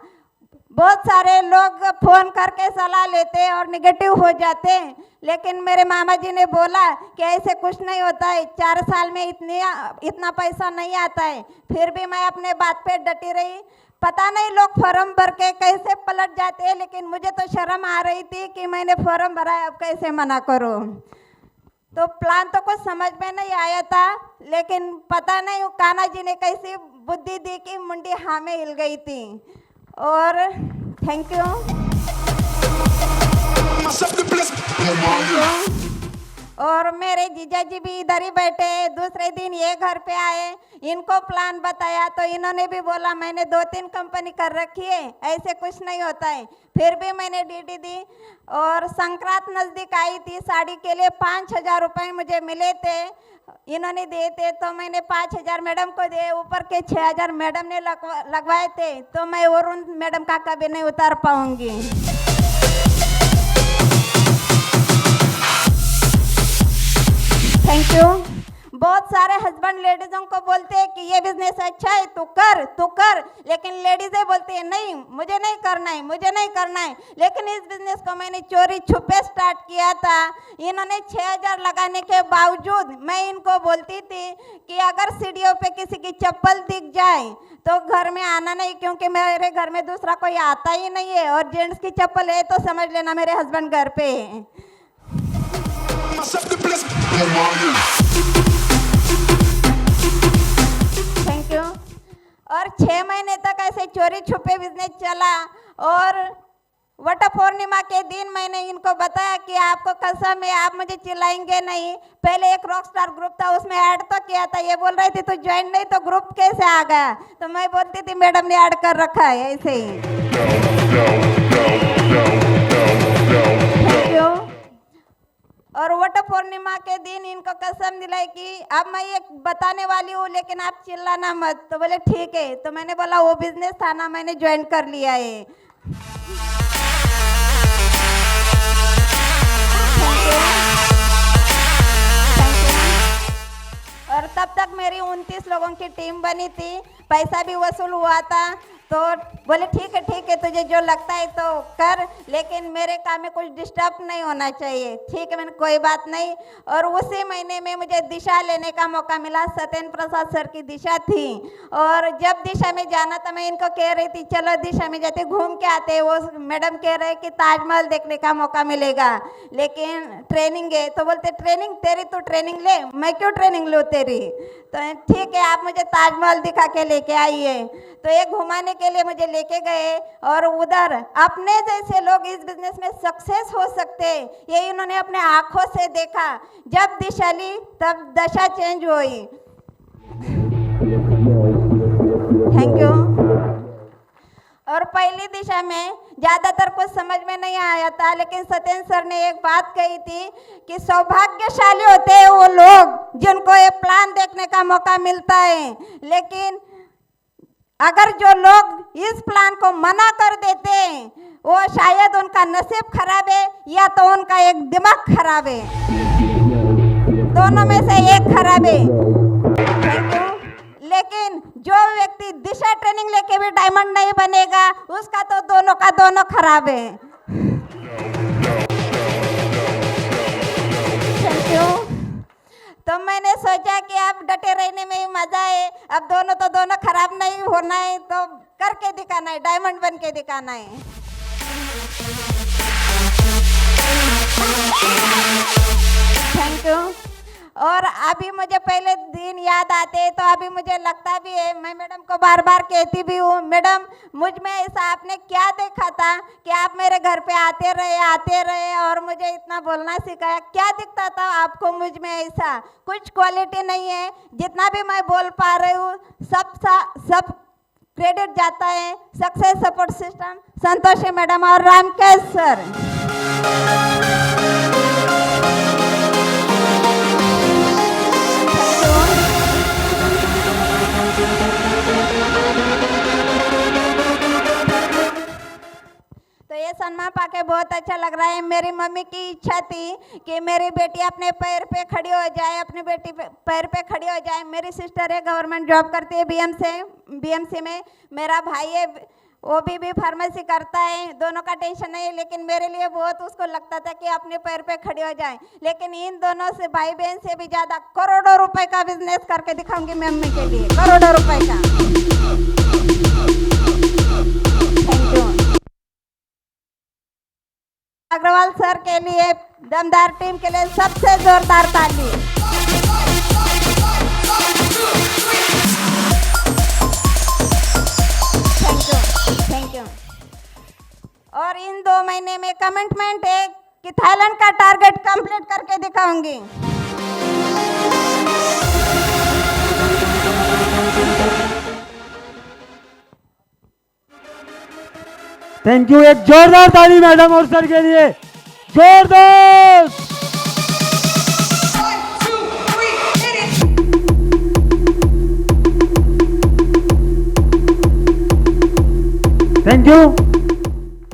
बहुत सारे लोग फ़ोन करके सलाह लेते और निगेटिव हो जाते, लेकिन मेरे मामा जी ने बोला कि ऐसे कुछ नहीं होता है, 4 साल में इतना पैसा नहीं आता है। फिर भी मैं अपने बात पे डटी रही। पता नहीं लोग फॉर्म भर के कैसे पलट जाते हैं, लेकिन मुझे तो शर्म आ रही थी कि मैंने फॉर्म भरा है, अब कैसे मना करूं। तो प्लान तो कुछ समझ में नहीं आया था, लेकिन पता नहीं कान्हा जी ने कैसी बुद्धि दी कि मुंडी हाँ में हिल गई थी। और थैंक यू। और मेरे जीजा जी भी इधर ही बैठे, दूसरे दिन ये घर पे आए, इनको प्लान बताया तो इन्होंने भी बोला मैंने 2-3 कंपनी कर रखी है, ऐसे कुछ नहीं होता है। फिर भी मैंने ड्यूटी दी। और संक्रांत नज़दीक आई थी, साड़ी के लिए 5,000 रुपये मुझे मिले थे, इन्होंने दिए थे, तो मैंने 5,000 मैडम को दिए, ऊपर के 6,000 मैडम ने लगवाए थे, तो मैं और उन मैडम का कभी नहीं उतार पाऊंगी। Thank you. बहुत सारे हस्बैंड लेडीज़ों को बोलते हैं कि ये बिजनेस अच्छा है, तू कर, लेकिन लेडीज़ें बोलती है नहीं मुझे नहीं करना है, मुझे नहीं करना है। लेकिन इस बिजनेस को मैंने चोरी छुपे स्टार्ट किया था। इन्होंने 6,000 लगाने के बावजूद मैं इनको बोलती थी कि अगर सीढ़ियों पे किसी की चप्पल दिख जाए तो घर में आना नहीं, क्योंकि मेरे घर में दूसरा कोई आता ही नहीं है, और जेंट्स की चप्पल है तो समझ लेना मेरे हस्बैंड घर पे है। Thank you. और 6 महीने तक ऐसे चोरी छुपे बिजनेस चला, और वट पूर्णिमा के दिन मैंने इनको बताया कि आपको कसम है आप मुझे चिल्लाएंगे नहीं। पहले एक रॉक स्टार ग्रुप था, उसमें ऐड तो किया था, ये बोल रहे थे तो ज्वाइन नहीं, तो ग्रुप कैसे आ गया? तो मैं बोलती थी मैडम ने ऐड कर रखा है ऐसे ही। Thank you. और वट पूर्णिमा के दिन इनको कसम दिलाई कि अब मैं ये बताने वाली हूँ, लेकिन आप चिल्लाना मत। तो बोले ठीक है। तो मैंने बोला वो बिजनेस था ना, मैंने ज्वाइन कर लिया है। और तब तक मेरी 29 लोगों की टीम बनी थी, पैसा भी वसूल हुआ था। तो बोले ठीक है तुझे जो लगता है तो कर, लेकिन मेरे काम में कुछ डिस्टर्ब नहीं होना चाहिए। ठीक है, मैंने कोई बात नहीं। और उसी महीने में मुझे दिशा लेने का मौका मिला, सत्येंद्र प्रसाद सर की दिशा थी। और जब दिशा में जाना था मैं इनको कह रही थी चलो दिशा में जाते घूम के आते। वो मैडम कह रहे कि ताजमहल देखने का मौका मिलेगा, लेकिन ट्रेनिंग है। तो बोलते ट्रेनिंग तेरी, तू ट्रेनिंग ले, मैं क्यों ट्रेनिंग लूँ तेरी? तो ठीक है आप मुझे ताजमहल दिखा के लेके आइए। तो ये घुमाने के लिए मुझे लेके गए, और उधर अपने जैसे लोग इस बिजनेस में सक्सेस हो सकते हैं ये इन्होंने अपने आंखों से देखा। जब दिशा ली तब दशा चेंज हुई। Thank you. और पहली दिशा में ज़्यादातर कुछ समझ में नहीं आया था, लेकिन सत्येंद्र सर ने एक बात कही थी कि सौभाग्यशाली होते हैं वो लोग जिनको ये प्लान देखने का मौका मिलता है। लेकिन अगर जो लोग इस प्लान को मना कर देते हैं वो शायद उनका नसीब खराब है या तो उनका एक दिमाग खराब है, दोनों में से एक खराब है। लेकिन जो व्यक्ति दिशा ट्रेनिंग लेके भी डायमंड नहीं बनेगा उसका तो दोनों का दोनों खराब है। Thank you. तो मैंने सोचा कि अब डटे रहने में ही मजा है, अब दोनों तो दोनों खराब नहीं होना है, तो करके दिखाना है, डायमंड बन के दिखाना है। Thank you. और अभी मुझे पहले दिन याद आते हैं तो अभी मुझे लगता भी है, मैं मैडम को बार बार कहती भी हूँ, मैडम मुझ में ऐसा आपने क्या देखा था कि आप मेरे घर पे आते रहे और मुझे इतना बोलना सिखाया, क्या दिखता था आपको मुझ में? ऐसा कुछ क्वालिटी नहीं है, जितना भी मैं बोल पा रही हूँ सब क्रेडिट जाता है success support system Santoshi madam और रामकेश सर। तो ये सम्मान पाके बहुत अच्छा लग रहा है। मेरी मम्मी की इच्छा थी कि मेरी बेटी अपने पैर पे खड़ी हो जाए, अपनी बेटी पैर पे खड़ी हो जाए। मेरी सिस्टर है, गवर्नमेंट जॉब करती है बीएमसी में। मेरा भाई है, वो भी फार्मेसी करता है। दोनों का टेंशन नहीं है, लेकिन मेरे लिए बहुत उसको लगता था कि अपने पैर पे खड़ी हो जाए। लेकिन इन दोनों से, भाई बहन से भी ज़्यादा करोड़ों रुपए का बिजनेस करके दिखाऊंगी मैं मम्मी के लिए, करोड़ों रुपए का। Thank you. अग्रवाल सर के लिए, दमदार टीम के लिए सबसे जोरदार ताली। Thank you. और इन 2 महीने में कमिटमेंट है कि थाईलैंड का टारगेट कंप्लीट करके दिखाऊंगी। Thank you. एक जोरदार ताली मैडम और सर के लिए, जोरदार। Thank you.